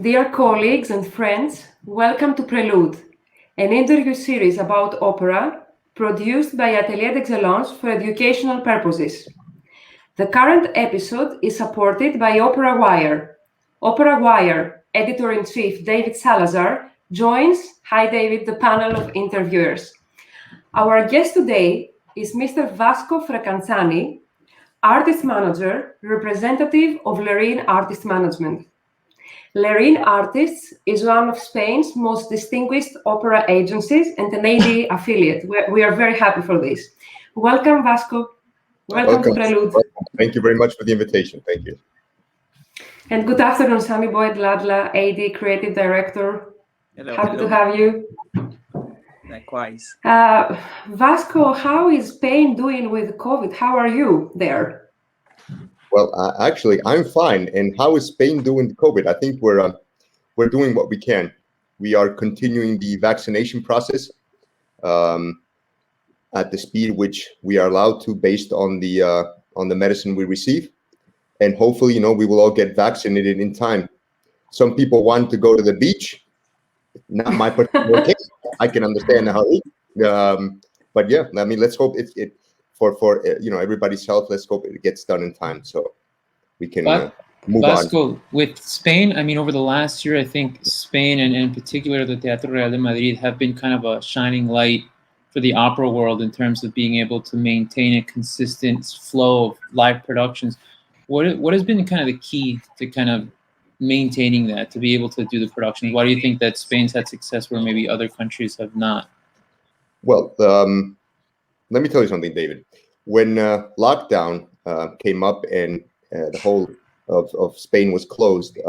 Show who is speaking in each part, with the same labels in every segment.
Speaker 1: Dear colleagues and friends, welcome to Prelude, an interview series about opera produced by Atelier d'Excellence for educational purposes. The current episode is supported by Operawire. Operawire editor-in-chief David Salazar joins, hi David, the panel of interviewers. Our guest today is Mr. VASCO FRACANZANI, artist manager, representative of Lerine Artist Management. Lerine Artists is one of Spain's most distinguished opera agencies and an AdE affiliate. We are very happy for this. Welcome, Vasco. Welcome to Prelude.
Speaker 2: Thank you very much for the invitation. Thank you.
Speaker 1: And good afternoon, Sami Boyd Ladla, AdE Creative Director.
Speaker 3: Hello.
Speaker 1: Happy to have you.
Speaker 3: Likewise.
Speaker 1: Vasco, how is Spain doing with COVID? How are you there?
Speaker 2: Well, actually, I'm fine. And how is Spain doing with COVID? I think we're doing what we can. We are continuing the vaccination process at the speed which we are allowed to, based on the medicine we receive, and hopefully, we will all get vaccinated in time. Some people want to go to the beach. Not my particular case. I can understand how. But yeah, I mean, let's hope it for everybody's health. Let's hope it gets done in time so we can move
Speaker 4: Vasco,
Speaker 2: on.
Speaker 4: with Spain, I mean, over the last year, I think Spain and in particular the Teatro Real de Madrid have been kind of a shining light for the opera world in terms of being able to maintain a consistent flow of live productions. What has been kind of the key to kind of maintaining that, to be able to do the production? Why do you think that Spain's had success where maybe other countries have not?
Speaker 2: Well, let me tell you something, David. When lockdown came up and the whole of Spain was closed,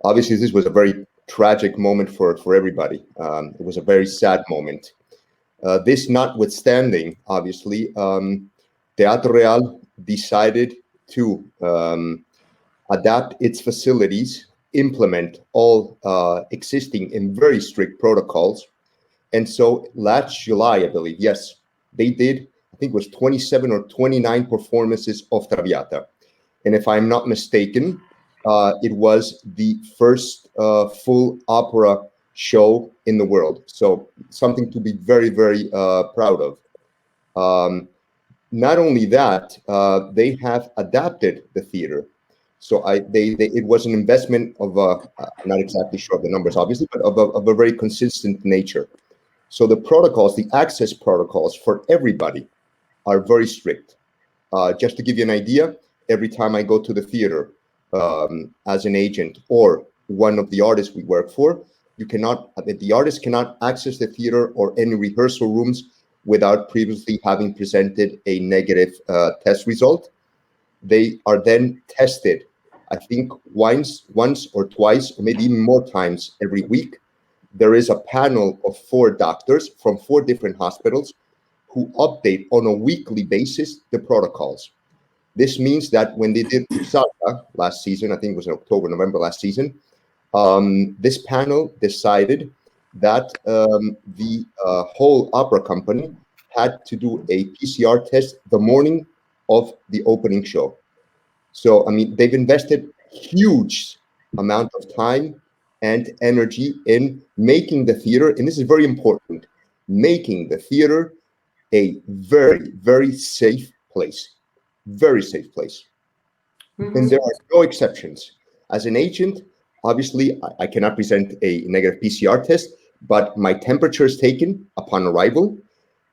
Speaker 2: obviously this was a very tragic moment for everybody. It was a very sad moment. This notwithstanding, obviously, Teatro Real decided to adapt its facilities, implement all existing and very strict protocols. And so last July, I believe, yes, they did, I think it was 27 or 29 performances of Traviata. And if I'm not mistaken, it was the first full opera show in the world. So something to be very, very proud of. Not only that, they have adapted the theater. So it was an investment of, I'm not exactly sure of the numbers, obviously, but of a very consistent nature. So the protocols, the access protocols for everybody are very strict. Just to give you an idea, every time I go to the theater as an agent or one of the artists we work for, the artist cannot access the theater or any rehearsal rooms without previously having presented a negative test result. They are then tested, I think, once or twice, or maybe even more times every week. There is a panel of 4 doctors from 4 different hospitals who update on a weekly basis the protocols. This means that when they did Salazar last season, I think it was in October, November last season, this panel decided that the whole opera company had to do a PCR test the morning of the opening show. So, I mean, they've invested huge amount of time and energy in making the theater, and this is very important, making the theater a very, very safe place. Very safe place. Mm-hmm. And there are no exceptions. As an agent, obviously, I cannot present a negative PCR test, but my temperature is taken upon arrival.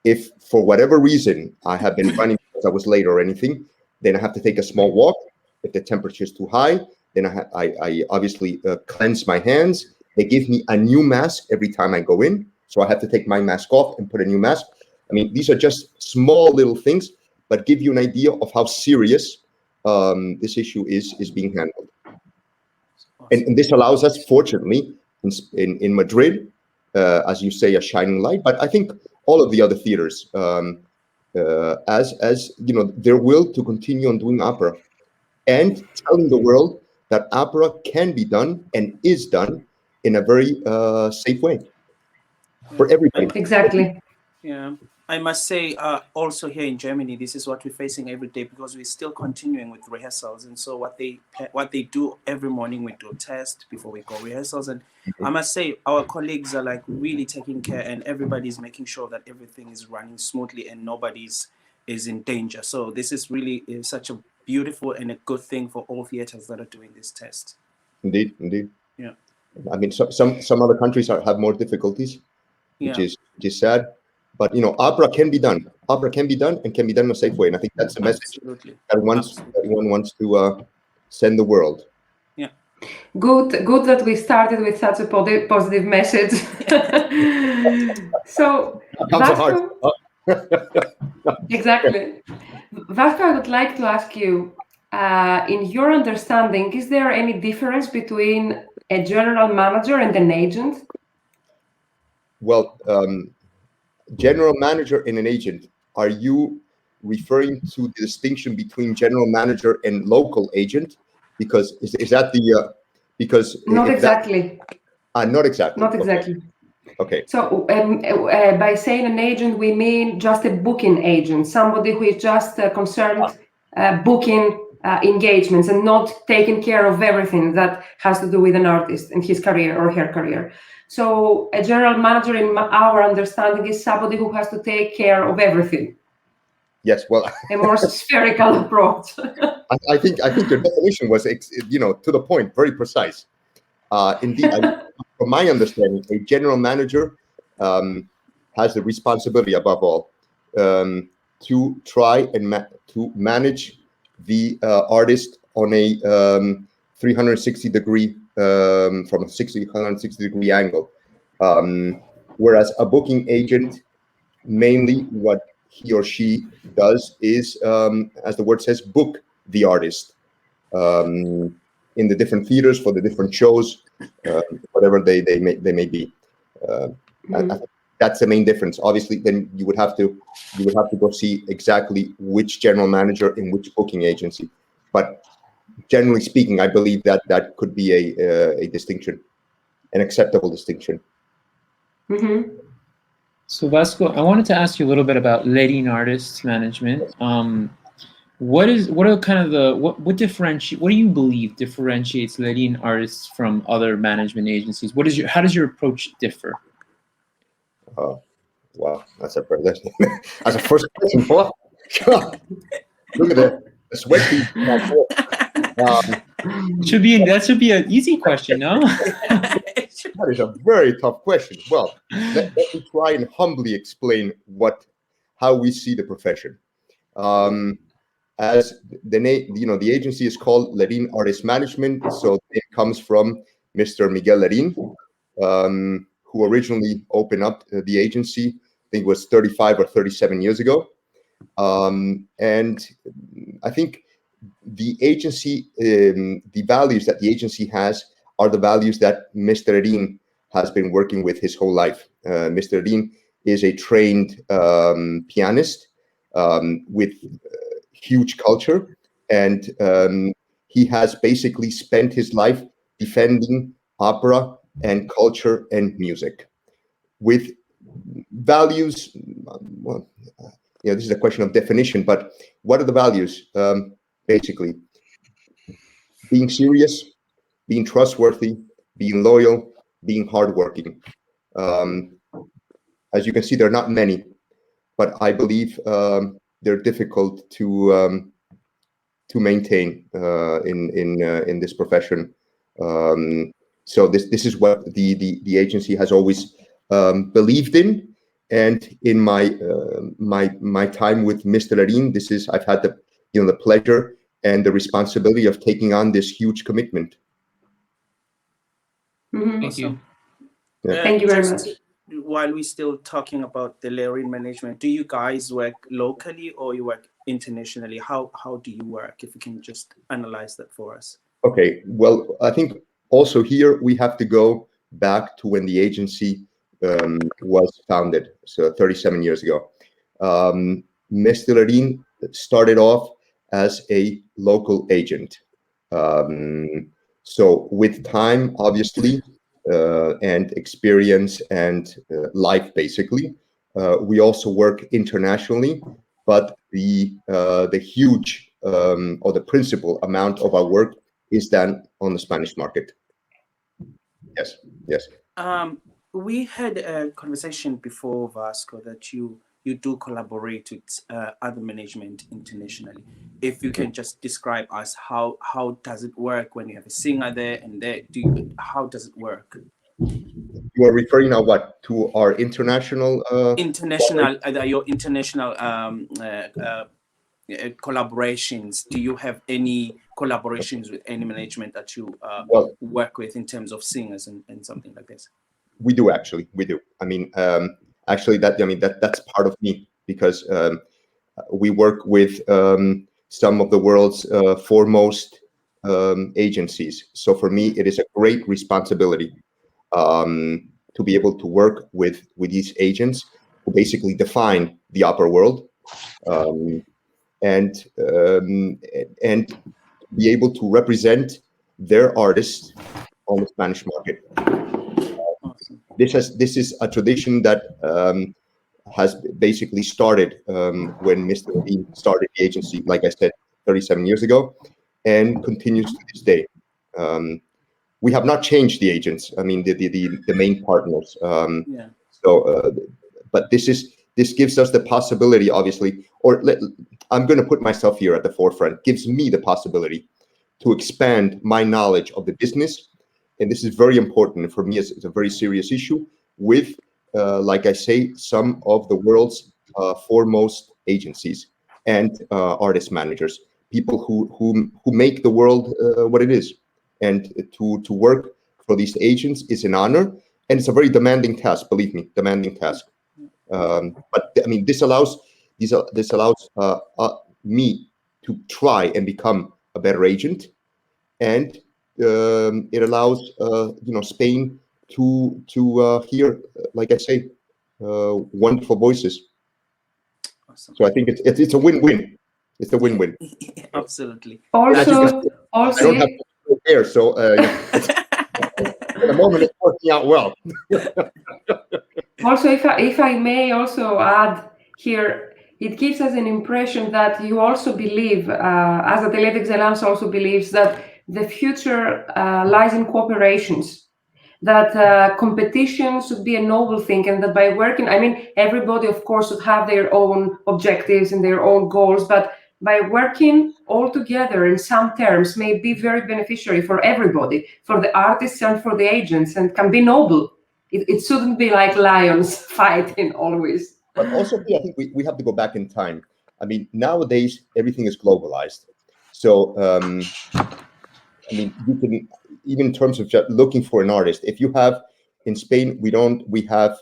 Speaker 2: If for whatever reason I have been running because I was late or anything, then I have to take a small walk. If the temperature is too high, then I obviously cleanse my hands. They give me a new mask every time I go in. So I have to take my mask off and put a new mask. I mean, these are just small little things, but give you an idea of how serious this issue is being handled. And this allows us, fortunately, in Madrid, as you say, a shining light. But I think all of the other theaters, as you know, their will to continue on doing opera and telling the world that opera can be done and is done in a very safe way for everybody.
Speaker 1: Exactly.
Speaker 3: Yeah, I must say, also here in Germany, this is what we're facing every day because we're still continuing with rehearsals. And so what they do every morning, we do a test before we go rehearsals. And I must say, our colleagues are like really taking care, and everybody's making sure that everything is running smoothly and nobody's is in danger. So this is really such a beautiful and a good thing for all theaters that are doing this test.
Speaker 2: Indeed, indeed.
Speaker 3: Yeah.
Speaker 2: I mean, some other countries have more difficulties, which is sad. But opera can be done. Opera can be done and can be done in a safe way. And I think that's the message that one wants to send the world.
Speaker 1: Yeah. Good that we started with such a positive message. So, Vasco, exactly. Vasco, I would like to ask you, in your understanding, is there any difference between a general manager and an agent?
Speaker 2: Well, general manager and an agent, are you referring to the distinction between general manager and local agent? Because is that the because
Speaker 1: not exactly.
Speaker 2: Not exactly.
Speaker 1: Not exactly.
Speaker 2: Okay.
Speaker 1: So by saying an agent, we mean just a booking agent, somebody who is just concerned booking engagements and not taking care of everything that has to do with an artist and his career or her career. So a general manager, in our understanding, is somebody who has to take care of everything.
Speaker 2: Yes, well,
Speaker 1: a more spherical approach.
Speaker 2: I think your definition was, to the point, very precise. Indeed, from my understanding, a general manager has the responsibility, above all, to try and to manage the artist on a 360-degree from a 360-degree angle, whereas a booking agent, mainly what he or she does is, as the word says, book the artist in the different theaters for the different shows, whatever they may be. I think that's the main difference. Obviously, then you would have to go see exactly which general manager in which booking agency. But generally speaking, I believe that could be a distinction, an acceptable distinction.
Speaker 1: Mm-hmm.
Speaker 4: So Vasco, I wanted to ask you a little bit about leading artist management. What do you believe differentiates leading artists from other management agencies? How does your approach differ?
Speaker 2: Wow, that's a first question. Look at the sweat.
Speaker 4: That should be an easy question, no?
Speaker 2: That is a very tough question. Well, let me try and humbly explain how we see the profession. As the name, the agency is called Lerin Artist Management, so it comes from Mr. Miguel Lerin, who originally opened up the agency. I think it was 35 or 37 years ago, and I think the agency, the values that the agency has are the values that Mr. Lerin has been working with his whole life. Mr. Lerin is a trained pianist with huge culture, and he has basically spent his life defending opera and culture and music with values. Well, this is a question of definition, but what are the values? Basically, being serious, being trustworthy, being loyal, being hardworking. As you can see, there are not many, but I believe they're difficult to maintain in this profession. So this is what the agency has always believed in, and in my time with Mr. Lerin, I've had the pleasure and the responsibility of taking on this huge commitment.
Speaker 1: Mm-hmm.
Speaker 4: Thank you.
Speaker 2: Yeah.
Speaker 1: Thank you very much.
Speaker 3: While we're still talking about the Lerin management, do you guys work locally or you work internationally? How do you work? If you can just analyze that for us. Okay.
Speaker 2: Well, I think also here we have to go back to when the agency was founded, so 37 years ago. Mr. Lerin started off as a local agent. So with time, obviously, and experience and life, basically, We also work internationally, but the huge or the principal amount of our work is done on the Spanish market. Yes, yes.
Speaker 3: We had a conversation before, Vasco, that you do collaborate with other management internationally. If you can just describe us how does it work when you have a singer there and there? How does it work?
Speaker 2: You are referring now what to our international
Speaker 3: your international collaborations. Do you have any collaborations with any management that you work with in terms of singers and something like this?
Speaker 2: We do, actually. We do. I mean, actually, that's part of me, because we work with some of the world's foremost agencies. So for me, it is a great responsibility to be able to work with these agents who basically define the opera world, and be able to represent their artists on the Spanish market. This is a tradition that has basically started when Mr. Dean started the agency, like I said, 37 years ago, and continues to this day. We have not changed the agents. I mean, the main partners. But this gives us the possibility, obviously, I'm going to put myself here at the forefront. Gives me the possibility to expand my knowledge of the business. And this is very important for me. It's a very serious issue with, like I say, some of the world's foremost agencies and artist managers, people who make the world what it is. And to work for these agents is an honor, and it's a very demanding task. Believe me, demanding task. But I mean, this allows me to try and become a better agent, and it allows Spain to hear, like I say, wonderful voices.
Speaker 3: Awesome.
Speaker 2: So I think it's a win-win. It's a win-win.
Speaker 3: Absolutely.
Speaker 1: Also,
Speaker 2: I don't have to there, so at the moment it's working out well.
Speaker 1: Also, if I may also add here, it gives us an impression that you also believe, as Atelier d'Excellence also believes, that the future lies in cooperations, that competition should be a noble thing, and that by working, I mean, everybody, of course, should have their own objectives and their own goals, but by working all together in some terms may be very beneficiary for everybody, for the artists and for the agents, and can be noble. It shouldn't be like lions fighting always.
Speaker 2: But also, I think we have to go back in time. I mean, nowadays, everything is globalized. So, I mean, you can, even in terms of just looking for an artist, if you have, in Spain, we have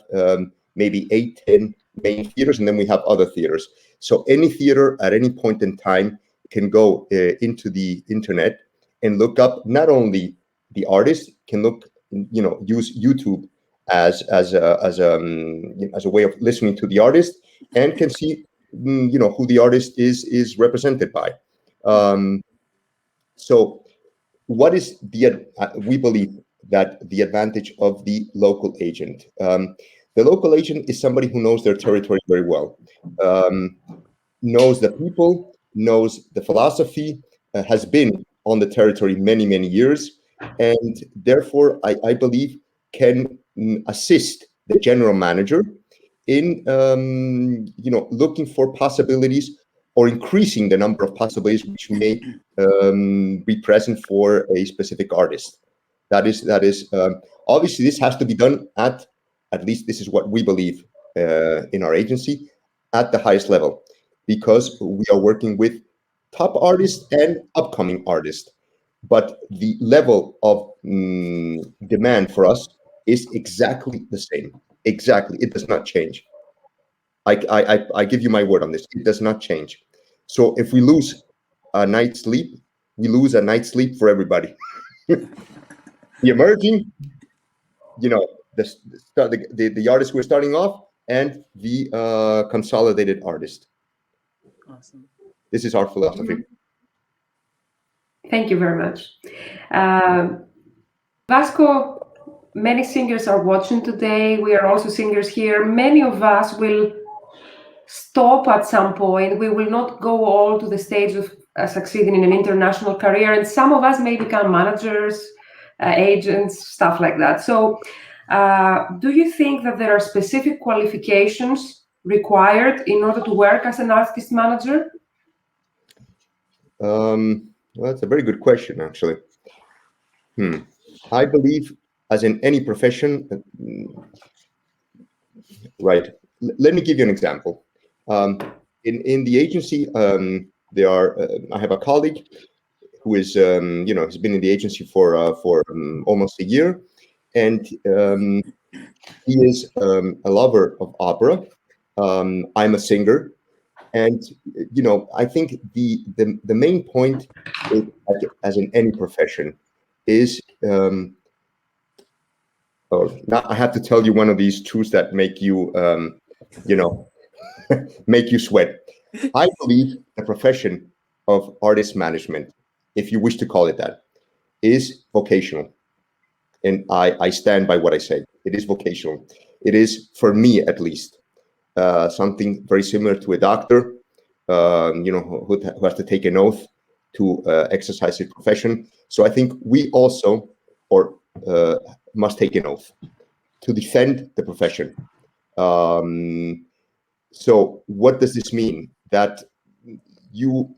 Speaker 2: maybe 8-10 main theaters, and then we have other theaters. So any theater at any point in time can go into the internet and look up not only the artist, can look, use YouTube as a way of listening to the artist, and can see who the artist is represented by. So what is we believe that the advantage of the local agent? The local agent is somebody who knows their territory very well, knows the people, knows the philosophy, has been on the territory many, many years, and therefore I believe can assist the general manager in looking for possibilities or increasing the number of possibilities which may be present for a specific artist. That is obviously this has to be done at least this is what we believe in our agency, at the highest level, because we are working with top artists and upcoming artists. But the level of demand for us is exactly the same. Exactly, it does not change. I give you my word on this. It does not change. So if we lose a night's sleep, we lose a night's sleep for everybody. The emerging, the artist we're starting off, and the consolidated artist.
Speaker 3: Awesome.
Speaker 2: This is our philosophy.
Speaker 1: Thank you very much. Vasco, many singers are watching today. We are also singers here. Many of us will stop at some point. We will not go all to the stage of succeeding in an international career. And some of us may become managers, agents, stuff like that. So do you think that there are specific qualifications required in order to work as an artist manager?
Speaker 2: Well, that's a very good question, actually. I believe, as in any profession, right. Let me give you an example. In the agency, there are. I have a colleague who is, has been in the agency for almost a year, and he is a lover of opera. I'm a singer, and I think the main point, is, as in any profession, is. Now I have to tell you one of these truths that make you, make you sweat. I believe the profession of artist management, if you wish to call it that, is vocational. And I stand by what I say. It is vocational. It is, for me at least, something very similar to a doctor, who has to take an oath to exercise his profession. So I think we also, must take an oath to defend the profession. So what does this mean? That you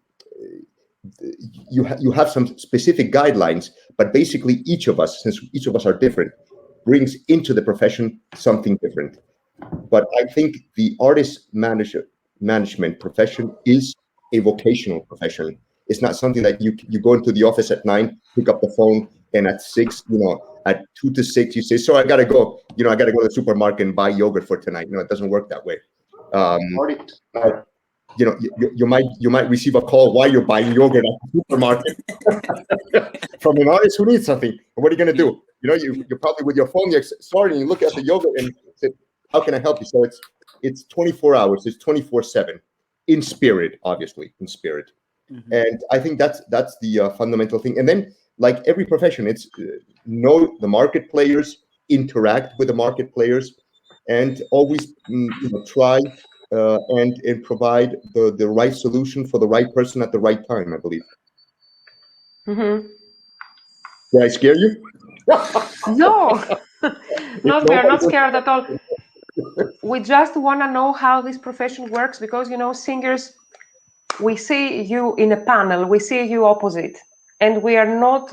Speaker 2: have some specific guidelines, but basically each of us, since each of us are different, brings into the profession something different. But I think the artist management profession is a vocational profession. It's not something that you go into the office at 9, pick up the phone, and at 6, at 2 to 6, you say, "So I gotta go. I gotta go to the supermarket and buy yogurt for tonight." It doesn't work that way. You might receive a call while you're buying yogurt at the supermarket from an artist who needs something. And what are you gonna do? You're probably with your phone. You're sorry, and you look at the yogurt and say, "How can I help you?" So it's 24 hours. It's 24/7, in spirit, obviously, in spirit. Mm-hmm. And I think that's the fundamental thing. And then, like every profession, it's know the market players, interact with the market players, and always try and provide the right solution for the right person at the right time, I believe.
Speaker 1: Mm-hmm.
Speaker 2: Did I scare you?
Speaker 1: No, no, we are not scared at all. We just want to know how this profession works because, singers, we see you in a panel, we see you opposite, and we are not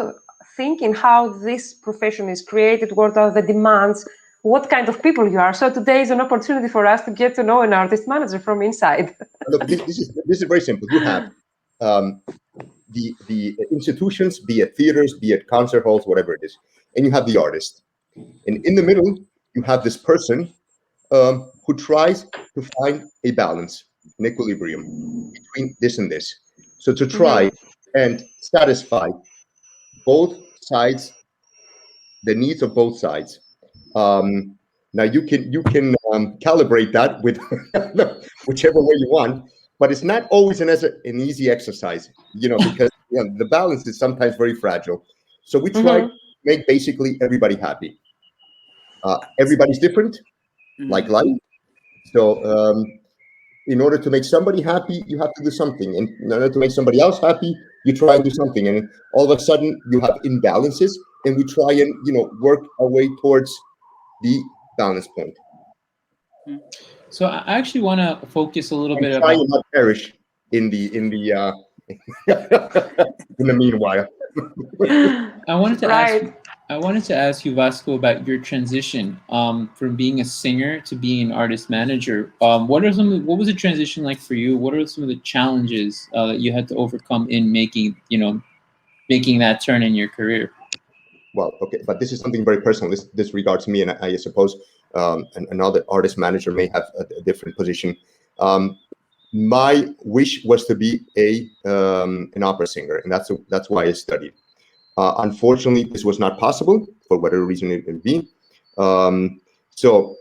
Speaker 1: thinking how this profession is created, what are the demands, what kind of people you are. So today is an opportunity for us to get to know an artist manager from inside.
Speaker 2: Look, this is very simple. You have the institutions, be it theaters, be it concert halls, whatever it is, and you have the artist. And in the middle, you have this person who tries to find a balance, an equilibrium between this and this. So to try and satisfy both sides, the needs of both sides. Now you can calibrate that with whichever way you want, but it's not always an easy exercise, because the balance is sometimes very fragile. So we try to make basically everybody happy. Everybody's different, like life. So in order to make somebody happy, you have to do something, and in order to make somebody else happy, you try and do something, and all of a sudden you have imbalances, and we try and work our way towards the balance point.
Speaker 4: So I actually want to focus a little bit
Speaker 2: try and not perish in the in the meanwhile.
Speaker 4: I wanted to ask you, Vasco, about your transition from being a singer to being an artist manager. What was the transition like for you? What are some of the challenges that you had to overcome in making that turn in your career?
Speaker 2: Well, okay, but this is something very personal. This regards me, and I suppose another artist manager may have a different position. My wish was to be an opera singer, and that's why I studied. Unfortunately, this was not possible for whatever reason it may be. So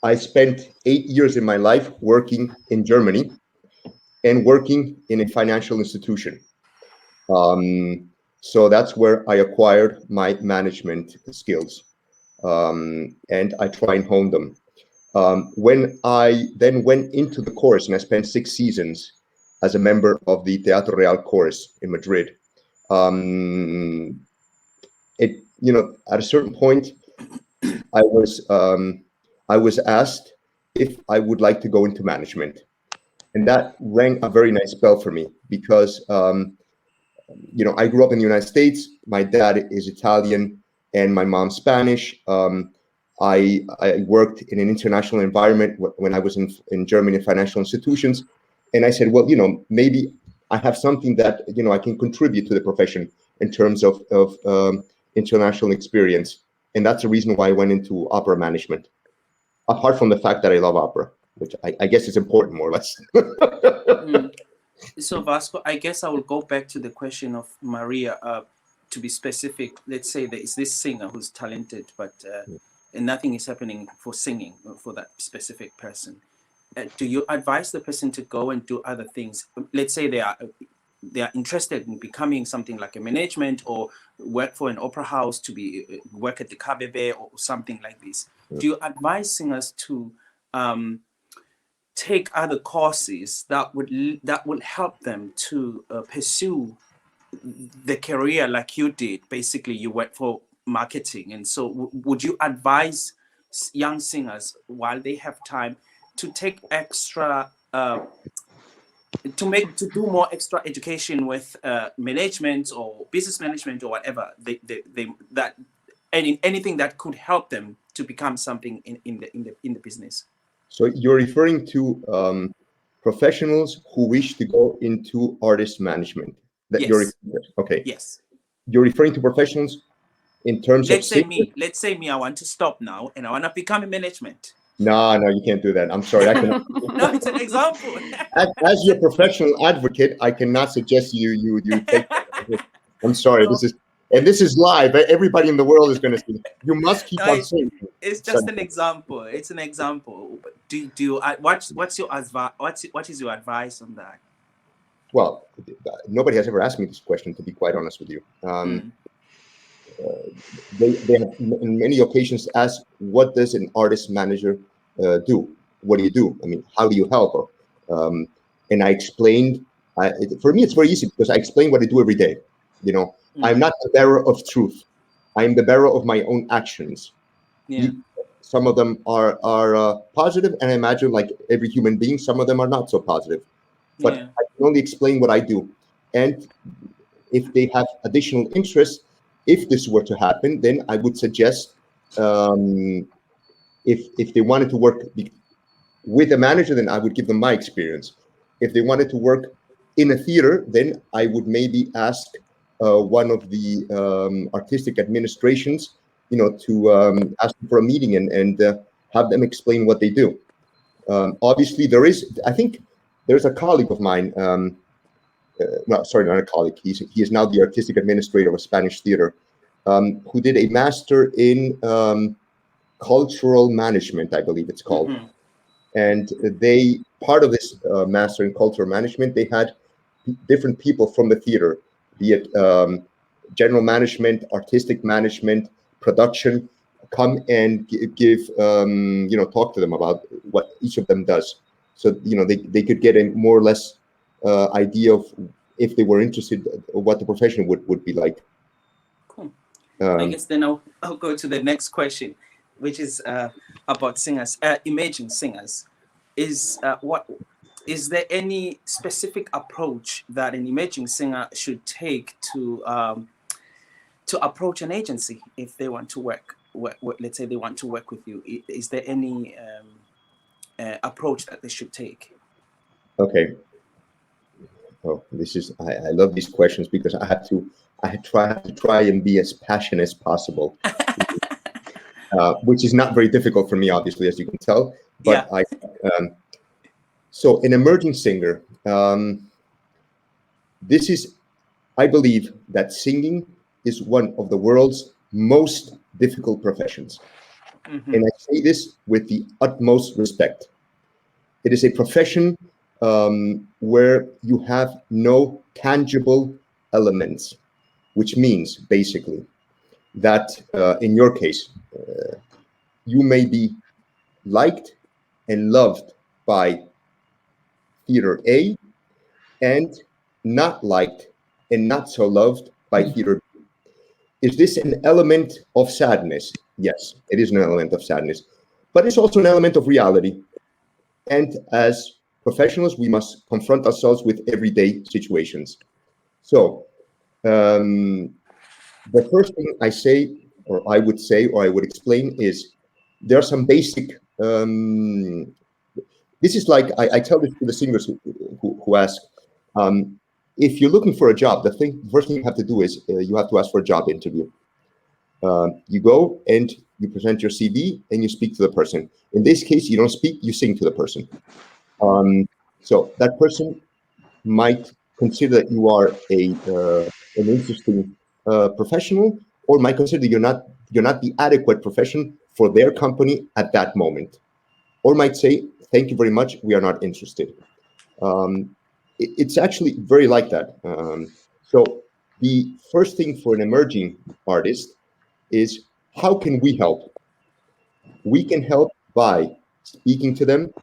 Speaker 2: I spent 8 years in my life working in Germany and working in a financial institution. So that's where I acquired my management skills, and I try and hone them. When I then went into the course, and I spent 6 seasons as a member of the Teatro Real course in Madrid, at a certain point, I was asked if I would like to go into management, and that rang a very nice bell for me because I grew up in the United States. My dad is Italian and my mom's Spanish. I worked in an international environment when I was in Germany in financial institutions, and I said, well, maybe I have something that I can contribute to the profession in terms of international experience, and that's the reason why I went into opera management. Apart from the fact that I love opera, which I guess is important, more or less.
Speaker 3: So Vasco, I guess I will go back to the question of Maria. To be specific, let's say there is this singer who's talented, but and nothing is happening for singing for that specific person. Do you advise the person to go and do other things? Let's say they are interested in becoming something like a management or work for an opera house, to be work at the KBB or something like this. Do you advise singers to take other courses that would help them to pursue the career like you did? Basically, you work for marketing, and so would you advise young singers while they have time to take extra to do more extra education with management or business management or whatever anything that could help them to become something in the business?
Speaker 2: So you're referring to professionals who wish to go into artist management.
Speaker 3: Yes.
Speaker 2: Okay.
Speaker 3: Yes.
Speaker 2: You're referring to professionals in terms
Speaker 3: Let's
Speaker 2: of
Speaker 3: say me, I want to stop now and I want to become a management.
Speaker 2: No, you can't do that. I'm sorry. I cannot.
Speaker 3: No, it's an example.
Speaker 2: As your professional advocate, I cannot suggest you take. I'm sorry.
Speaker 3: No.
Speaker 2: This is live. Everybody in the world is going to see. You must keep on saying.
Speaker 3: It's just an example. It's an example. Do you what's your advice? What is your advice on that?
Speaker 2: Well, nobody has ever asked me this question, to be quite honest with you. They have in many occasions asked, what does an artist manager do? What do you do? I mean, how do you help her? And I explained, for me, it's very easy because I explain what I do every day. I'm not the bearer of truth. I'm the bearer of my own actions.
Speaker 3: Yeah.
Speaker 2: Some of them are positive, and I imagine, like every human being, some of them are not so positive. But I can only explain what I do. And if they have additional interest, if this were to happen, then I would suggest if they wanted to work with a manager, then I would give them my experience. If they wanted to work in a theater, then I would maybe ask one of the artistic administrations, to ask them for a meeting and have them explain what they do. Obviously, I think there's a colleague of mine. Not a colleague. He is now the artistic administrator of a Spanish theater, who did a master in cultural management, I believe it's called. And part of this master in cultural management, they had different people from the theater, be it general management, artistic management, production, come and give talk to them about what each of them does. So they could get a more or less idea of, if they were interested, what the profession would be like.
Speaker 3: Cool. I guess then I'll go to the next question, which is about singers, emerging singers. Is there any specific approach that an emerging singer should take to approach an agency if they want to work? Let's say they want to work with you. Is there any approach that they should take?
Speaker 2: Okay. Oh, I love these questions because I have to try and be as passionate as possible, which is not very difficult for me, obviously, as you can tell. But yeah. So an emerging singer, I believe that singing is one of the world's most difficult professions. And I say this with the utmost respect. It is a profession where you have no tangible elements. which means basically that in your case, you may be liked and loved by theater A and not liked and not so loved by theater B. Is this an element of sadness? Yes, it is an element of sadness, but it's also an element of reality. And as professionals, we must confront ourselves with everyday situations. So the first thing I say, or I would say, or I would explain is there are some basic, this is like, I tell this to the singers who ask, if you're looking for a job, the first thing you have to do is you have to ask for a job interview. You go and you present your CV and you speak to the person. In this case, you don't speak, you sing to the person. So that person might consider that you are an interesting professional, or might consider you're not the adequate profession for their company at that moment, or might say, thank you very much, we are not interested. It's actually very like that. So the first thing for an emerging artist is, how can we help? We can help by speaking to them,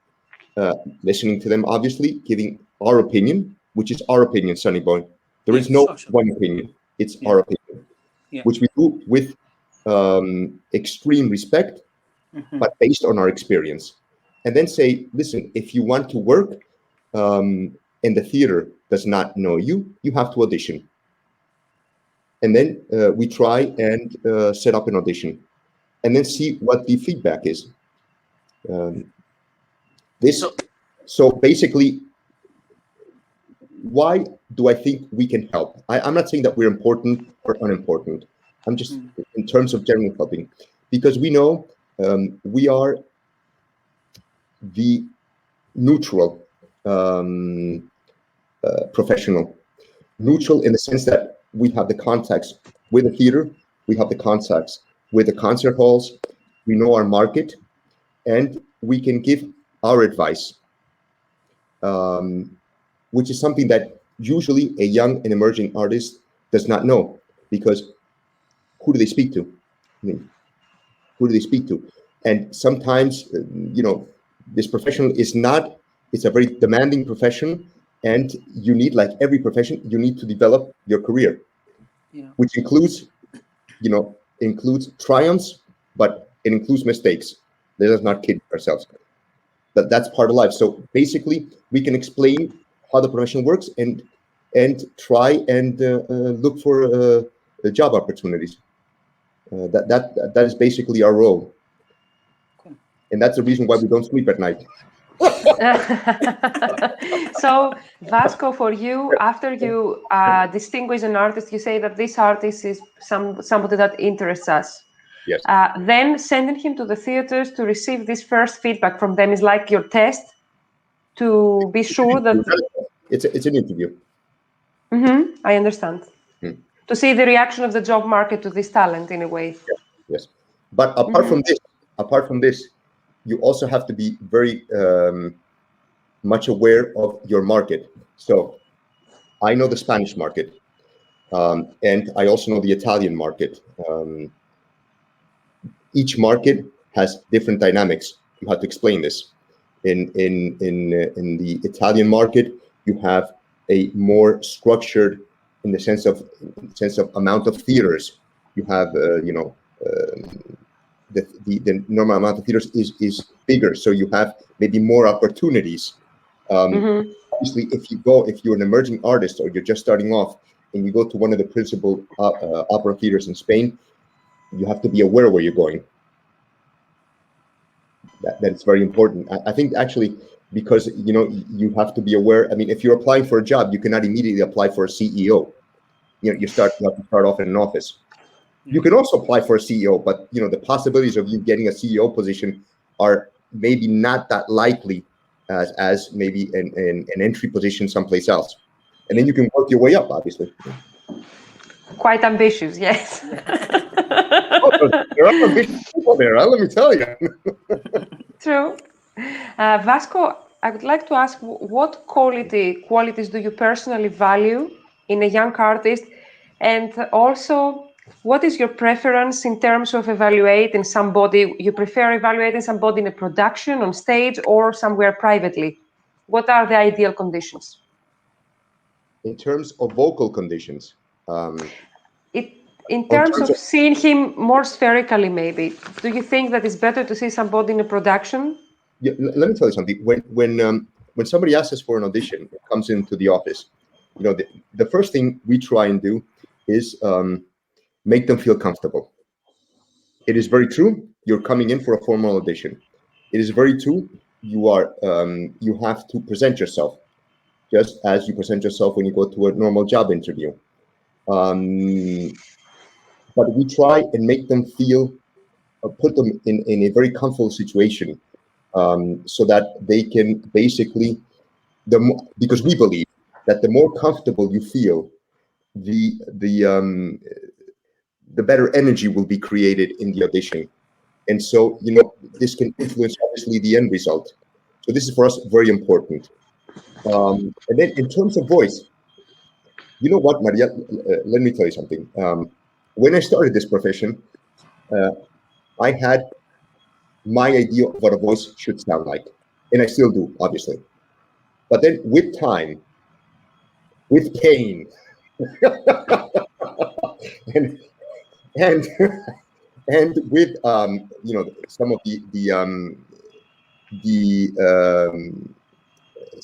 Speaker 2: listening to them, obviously, giving our opinion, which is our opinion, Sonny Boy. There is no one opinion. It's our opinion, which we do with extreme respect, but based on our experience. And then say, listen, if you want to work and the theater does not know you, you have to audition. And then we try and set up an audition and then see what the feedback is. So basically, why do I think we can help? I'm not saying that we're important or unimportant. I'm just in terms of general helping, because we know we are the neutral professional. Neutral in the sense that we have the contacts with the theater, we have the contacts with the concert halls, we know our market, and we can give our advice, which is something that usually a young and emerging artist does not know, because who do they speak to? I mean, who do they speak to? And sometimes, this profession is not, it's a very demanding profession, and you need, like every profession, you need to develop your career, which includes, includes triumphs, but it includes mistakes. Let us not kid ourselves. That's part of life. So basically, we can explain how the profession works and try and look for job opportunities. That is basically our role, and that's the reason why we don't sleep at night.
Speaker 1: So, Vasco, for you, after you distinguish an artist, you say that this artist is somebody that interests us.
Speaker 2: Yes.
Speaker 1: Then sending him to the theaters to receive this first feedback from them is like your test to be sure that
Speaker 2: it's an interview.
Speaker 1: I understand. To see the reaction of the job market to this talent in a way.
Speaker 2: Yes. But apart from this, you also have to be very much aware of your market. So I know the Spanish market, and I also know the Italian market. Each market has different dynamics. You have to explain this. In the Italian market, you have a more structured, in the sense of amount of theaters. You have the normal amount of theaters is bigger, so you have maybe more opportunities. Obviously, if you're an emerging artist or you're just starting off and you go to one of the principal opera theaters in Spain, you have to be aware where you're going. That's very important. I think actually, because you have to be aware. I mean, if you're applying for a job, you cannot immediately apply for a CEO. You have to start off in an office. You can also apply for a CEO, but the possibilities of you getting a CEO position are maybe not that likely as maybe an entry position someplace else. And then you can work your way up, obviously.
Speaker 1: Quite ambitious, yes.
Speaker 2: There are ambitious people there, let me tell you.
Speaker 1: True. Vasco, I would like to ask, what qualities do you personally value in a young artist, And also, what is your preference in terms of evaluating somebody? You prefer evaluating somebody in a production, on stage, or somewhere privately? What are the ideal conditions?
Speaker 2: In terms of vocal conditions,
Speaker 1: in terms of seeing him more spherically, maybe, do you think that it's better to see somebody in a production?
Speaker 2: Yeah, let me tell you something. When somebody asks us for an audition, comes into the office, you know, the first thing we try and do is make them feel comfortable. It is very true. You're coming in for a formal audition. It is very true. You have to present yourself just as you present yourself when you go to a normal job interview. But we try and make them feel, put them in a very comfortable situation, so that they can basically, because we believe that the more comfortable you feel, the better energy will be created in the audition. And so, you know, this can influence obviously the end result. So this is for us very important. And then in terms of voice, you know what, Maria, let me tell you something. When I started this profession, I had my idea of what a voice should sound like, and I still do, obviously. But then with time, with pain, and with you know, some of the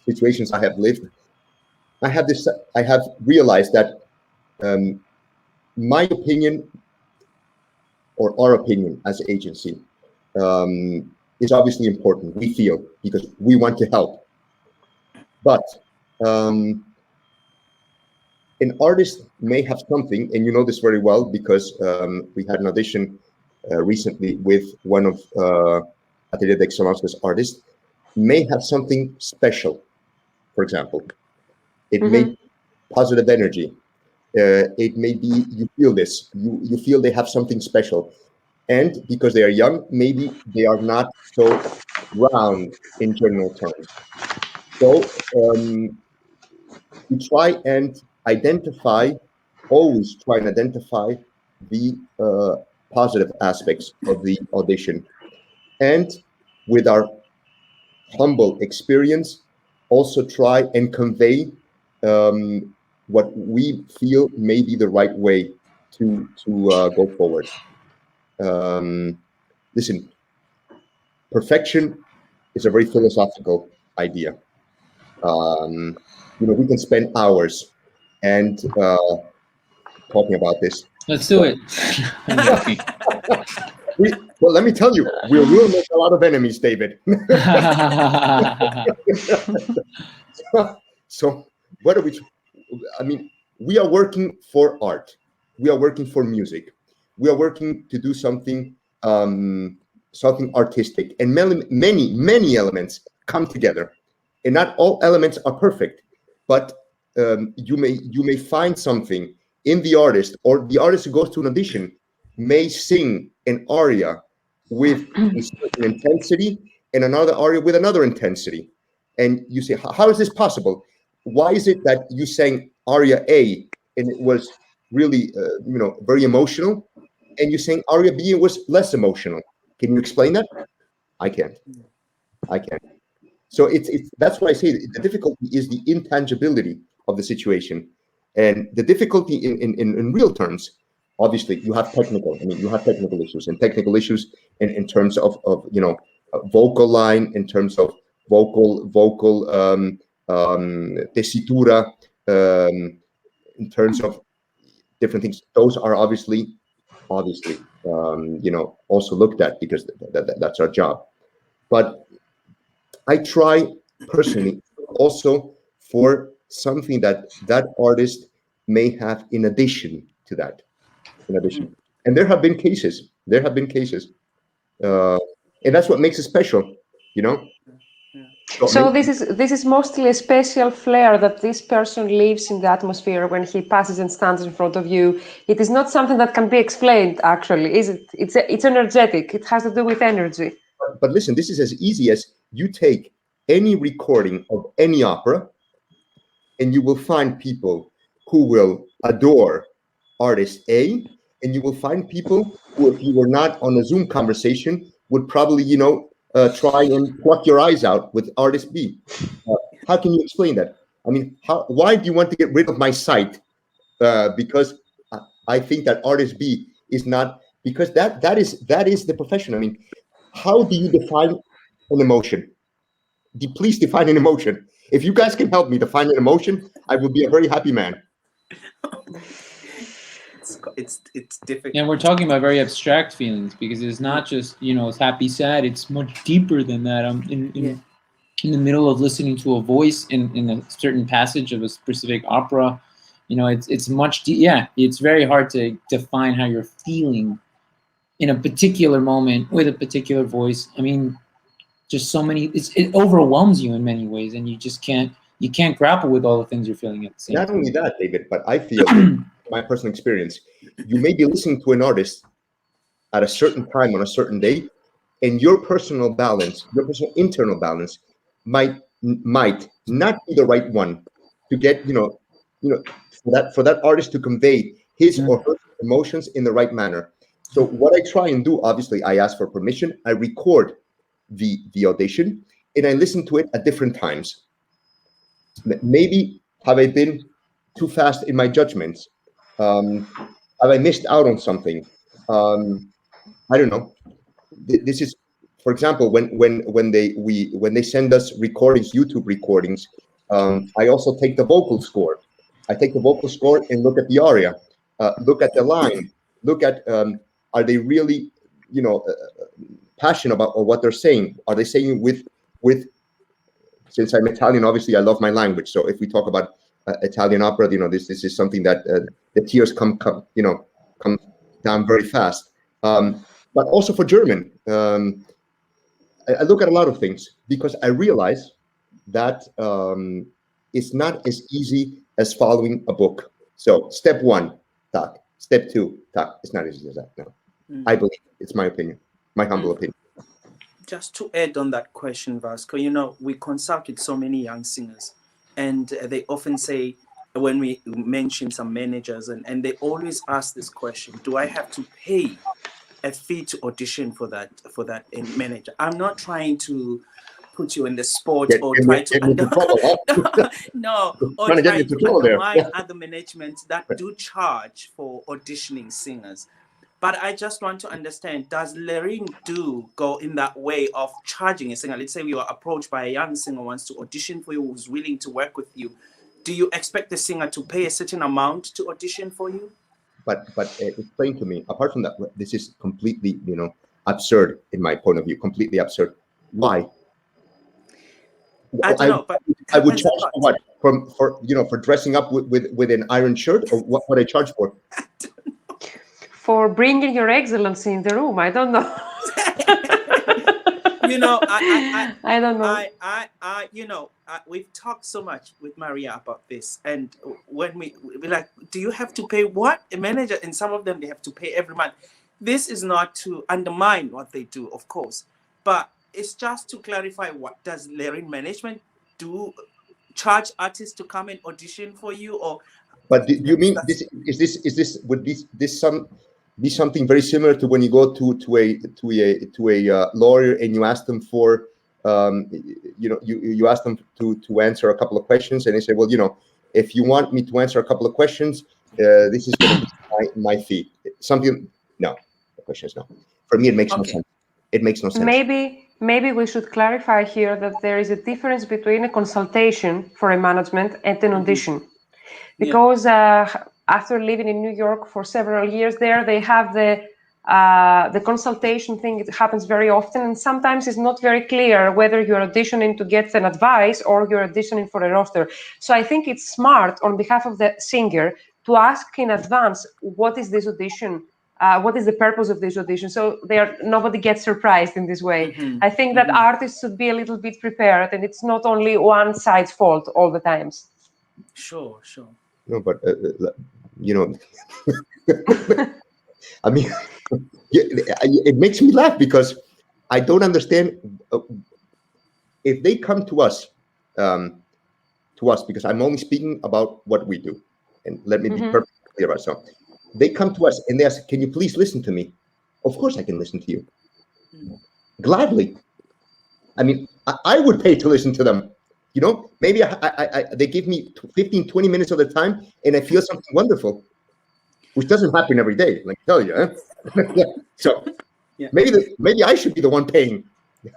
Speaker 2: situations I have lived, I have realized that my opinion, or our opinion as an agency, is obviously important. We feel, because we want to help. But an artist may have something, and you know this very well because we had an audition recently with one of Atelier d'Excellence's artists, may have something special. For example, it may be positive energy. It may be, you feel this, you feel they have something special. And because they are young, maybe they are not so round in general terms. So we try and identify, always try and identify the positive aspects of the audition. And with our humble experience, also try and convey what we feel may be the right way to go forward. Listen, perfection is a very philosophical idea. You know, we can spend hours and talking about this.
Speaker 4: Let's do it.
Speaker 2: Well, let me tell you, we will make a lot of enemies, David. So what are we? I mean, we are working for art. We are working for music. We are working to do something, something artistic, and many elements come together. And not all elements are perfect, but you may find something in the artist, or the artist who goes to an audition may sing an aria with a certain intensity and another aria with another intensity. And you say, how is this possible? Why is it that you sang aria A and it was really, you know, very emotional, and you sang aria B, it was less emotional? Can you explain that? I can't. So it's that's why I say the difficulty is the intangibility of the situation, and the difficulty in real terms. Obviously, you have technical. I mean, you have technical issues, and technical issues in terms of you know, vocal line, in terms of vocal tessitura, in terms of different things. Those are obviously you know, also looked at, because that's our job. But I try personally also for something that artist may have in addition to that. And there have been cases. And that's what makes it special, you know.
Speaker 1: So this is mostly a special flair that this person leaves in the atmosphere when he passes and stands in front of you. It is not something that can be explained, actually, is it? It's energetic. It has to do with energy.
Speaker 2: But listen, this is as easy as you take any recording of any opera, and you will find people who will adore artist A, and you will find people who, if you were not on a Zoom conversation, would probably, try and pluck your eyes out with artist B. How can you explain that? I mean, why do you want to get rid of my site? Because I think that artist B is not, because that is the profession. I mean, how do you define an emotion? Please define an emotion. If you guys can help me define an emotion, I will be a very happy man.
Speaker 3: It's difficult.
Speaker 4: And we're talking about very abstract feelings, because it's not just, it's happy, sad. It's much deeper than that. In the middle of listening to a voice in a certain passage of a specific opera, it's much it's very hard to define how you're feeling in a particular moment with a particular voice. I mean, just so many, it overwhelms you in many ways, and you can't grapple with all the things you're feeling at the same time.
Speaker 2: Not only that, David, but I feel my personal experience, you may be listening to an artist at a certain time on a certain day, and your personal balance, your personal internal balance might not be the right one to get, for that artist to convey his or her emotions in the right manner. So what I try and do, obviously, I ask for permission, I record the audition, and I listen to it at different times. Maybe have I been too fast in my judgments? Have I missed out on something? I don't know. This is, for example, when they send us recordings, YouTube recordings. I also take the vocal score. I take the vocal score and look at the aria, look at the line, look at are they really, passionate about what they're saying? Are they saying with? Since I'm Italian, obviously I love my language. So if we talk about Italian opera, this is something that the tears come down very fast. But also for German, I look at a lot of things because I realize that it's not as easy as following a book. So step one, tac. Step two, tac. It's not as easy as that. No, I believe it's my opinion, my humble opinion.
Speaker 3: Just to add on that question, Vasco, we consult with so many young singers, and they often say, when we mention some managers, and they always ask this question: do I have to pay a fee to audition for that manager? I'm not trying to put you in the spot or try to undermine other managements that do charge for auditioning singers. But I just want to understand, does Lorraine go in that way of charging a singer? Let's say you are approached by a young singer who wants to audition for you, who's willing to work with you. Do you expect the singer to pay a certain amount to audition for you?
Speaker 2: But explain to me, apart from that, this is completely, absurd in my point of view, completely absurd. Why?
Speaker 3: I don't know, but
Speaker 2: I would charge for what? For dressing up with an iron shirt, or what would I charge for?
Speaker 1: For bringing your excellence in the room. I don't know.
Speaker 3: I
Speaker 1: don't know.
Speaker 3: We've talked so much with Maria about this, and when we like, do you have to pay what? A manager, and some of them, they have to pay every month. This is not to undermine what they do, of course, but it's just to clarify, what does Lorraine management do? Charge artists to come and audition for you, or?
Speaker 2: But do you mean would this be something very similar to when you go to a lawyer and you ask them for you ask them to answer a couple of questions, and they say, well, if you want me to answer a couple of questions, this is going to be my fee. Something? No, the question is no. For me, it makes no sense. It makes no sense.
Speaker 1: Maybe we should clarify here that there is a difference between a consultation for a management and an audition, because after living in New York for several years there, they have the consultation thing. It happens very often, and sometimes it's not very clear whether you're auditioning to get an advice or you're auditioning for a roster. So I think it's smart on behalf of the singer to ask in advance, what is this audition? What is the purpose of this audition? So nobody gets surprised in this way. I think that artists should be a little bit prepared, and it's not only one side's fault all the times.
Speaker 3: Sure.
Speaker 2: No, but I mean, it makes me laugh because I don't understand if they come to us, because I'm only speaking about what we do, and let me be perfectly clear about something. They come to us and they ask, "Can you please listen to me?" Of course, I can listen to you. Gladly. I mean, I would pay to listen to them. You know, maybe they give me 15, 20 minutes of their time and I feel something wonderful, which doesn't happen every day, let me tell you. Huh? So
Speaker 3: Yeah.
Speaker 2: maybe I should be the one paying.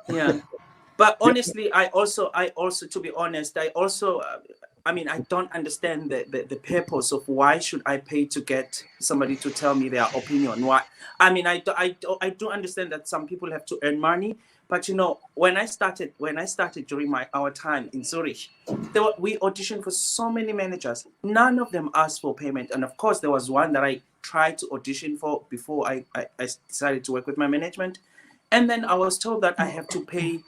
Speaker 3: Yeah. But honestly, I also, to be honest, I mean, I don't understand the purpose of why should I pay to get somebody to tell me their opinion. Why? I mean, I do understand that some people have to earn money, but you know, when I started during our time in Zurich, we auditioned for so many managers. None of them asked for payment, and of course, there was one that I tried to audition for before I decided to work with my management, and then I was told that I have to pay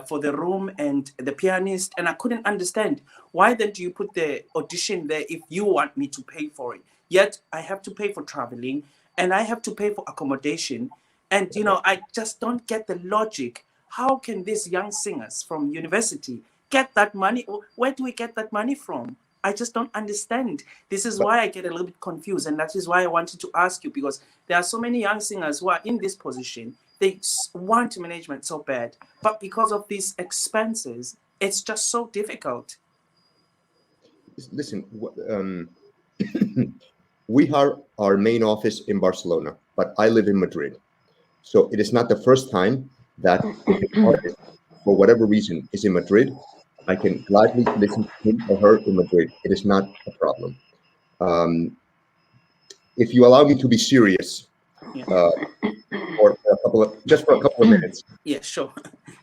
Speaker 3: for the room and the pianist, and I couldn't understand why then do you put the audition there if you want me to pay for it, yet I have to pay for traveling and I have to pay for accommodation, and you know, I just don't get the logic. How can these young singers from university get that money? Where do we get that money from? I just don't understand. This is why I get a little bit confused, and that is why I wanted to ask you, because there are so many young singers who are in this position. They want management so bad, but because of these expenses, it's just so difficult.
Speaker 2: Listen, we have our main office in Barcelona, but I live in Madrid. So it is not the first time that if an artist, for whatever reason, is in Madrid, I can gladly listen to him or her in Madrid. It is not a problem. If you allow me to be serious,
Speaker 3: Yeah.
Speaker 2: for a couple of minutes.
Speaker 3: Yeah, sure.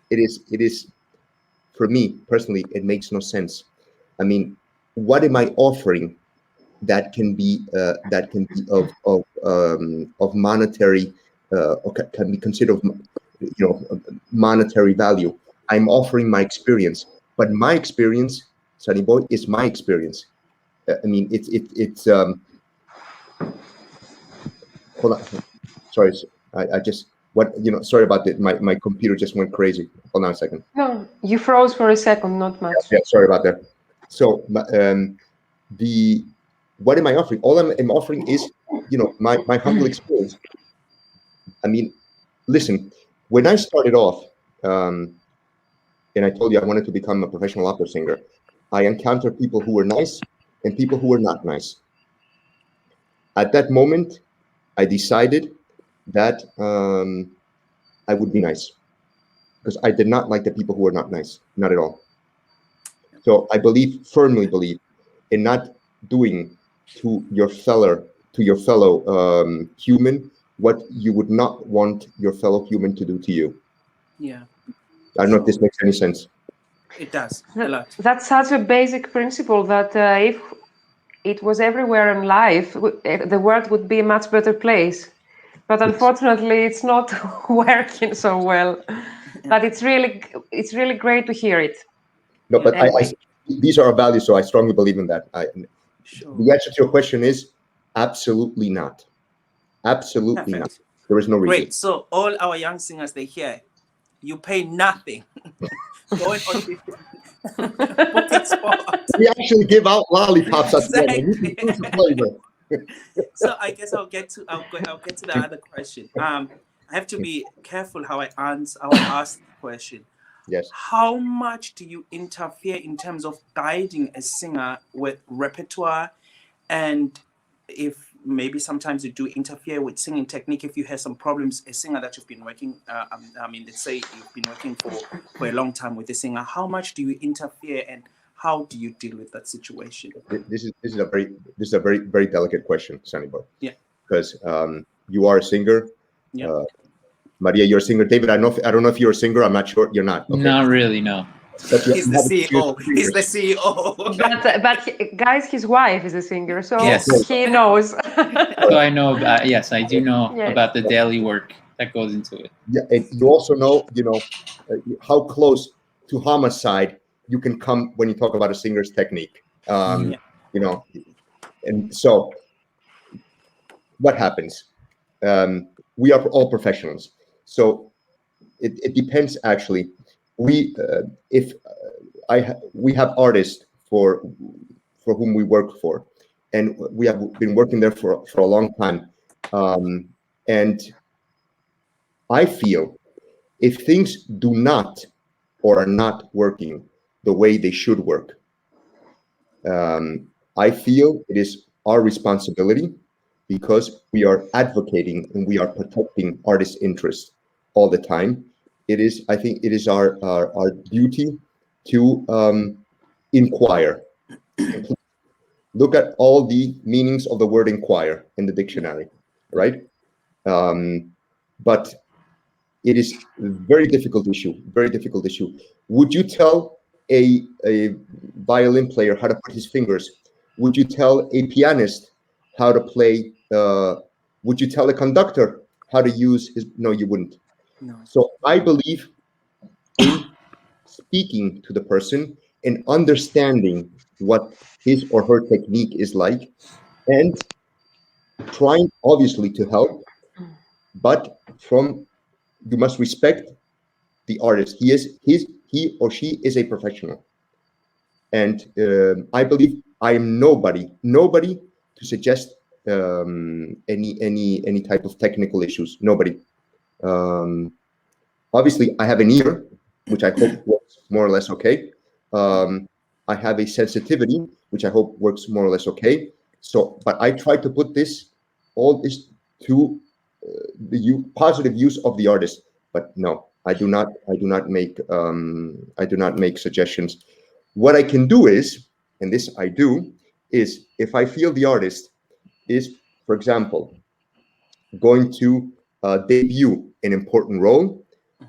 Speaker 2: It is for me personally, it makes no sense. I mean, what am I offering that can be of monetary or can be considered monetary value? I'm offering my experience, but my experience, Sunny Boy, is my experience. I mean, it's hold on, sorry, I just sorry about that. My computer just went crazy. Hold on a second.
Speaker 1: No, you froze for a second, not much.
Speaker 2: Yeah, sorry about that. So what am I offering? All I'm offering is my humble experience. I mean, listen, when I started off, and I told you I wanted to become a professional opera singer, I encountered people who were nice and people who were not nice. At that moment, I decided that I would be nice, because I did not like the people who were not nice, not at all. So I firmly believe in not doing to your fellow human what you would not want your fellow human to do to you.
Speaker 3: Yeah.
Speaker 2: I don't know if this makes any sense.
Speaker 3: It does a lot.
Speaker 1: That's such a basic principle that if it was everywhere in life, the world would be a much better place. But unfortunately, it's not working so well. But it's really great to hear it.
Speaker 2: No, but
Speaker 1: Anyway.
Speaker 2: these are our values, so I strongly believe in that.
Speaker 3: Sure.
Speaker 2: The answer to your question is absolutely not. Absolutely not. There is no reason.
Speaker 3: Great. So all our young singers, they hear you pay nothing. Going on booking spots.
Speaker 2: We actually give out lollipops at the end.
Speaker 3: Exactly.
Speaker 2: Choose a flavor.
Speaker 3: So I guess I'll get to the other question. I have to be careful how I ask the question.
Speaker 2: Yes.
Speaker 3: How much do you interfere in terms of guiding a singer with repertoire, and if maybe sometimes you do interfere with singing technique if you have some problems, a singer that you've been working, let's say you've been working for a long time with a singer, how much do you interfere and how do you deal with that situation?
Speaker 2: This is a very, very delicate question, Sunny Boy.
Speaker 3: Yeah.
Speaker 2: Because you are a singer.
Speaker 3: Yeah.
Speaker 2: Maria, you're a singer. David, I don't know if you're a singer. I'm not sure. You're not. Okay.
Speaker 4: Not really, no.
Speaker 3: He's the CEO. He's the CEO.
Speaker 1: But guys, his wife is a singer, so
Speaker 4: Yes.
Speaker 1: he knows.
Speaker 4: So I know about, yes, I do know
Speaker 1: Yes.
Speaker 4: about the daily work that goes into it.
Speaker 2: Yeah, and you also know, how close to homicide you can come when you talk about a singer's technique. And so what happens? We are all professionals, so it depends. Actually, we have artists for whom we work for, and we have been working there for a long time. And I feel if things do not or are not working the way they should work, I feel it is our responsibility, because we are advocating and we are protecting artists' interests all the time. I think it is our duty to inquire. Look at all the meanings of the word inquire in the dictionary, right? But it is a very difficult issue, very difficult issue. Would you tell a violin player how to put his fingers? Would you tell a pianist how to play? Would you tell a conductor how to use his? No, you wouldn't.
Speaker 3: No.
Speaker 2: So I believe in speaking to the person and understanding what his or her technique is like, and trying obviously to help, but you must respect the artist. He or she is a professional, and I believe I am nobody to suggest any type of technical issues. Nobody. Obviously, I have an ear, which I hope works more or less okay. I have a sensitivity, which I hope works more or less okay. So, but I try to put all this to the positive use of the artist. But no, I do not make suggestions. What I can do is, and this I do, is if I feel the artist is, for example, going to debut an important role,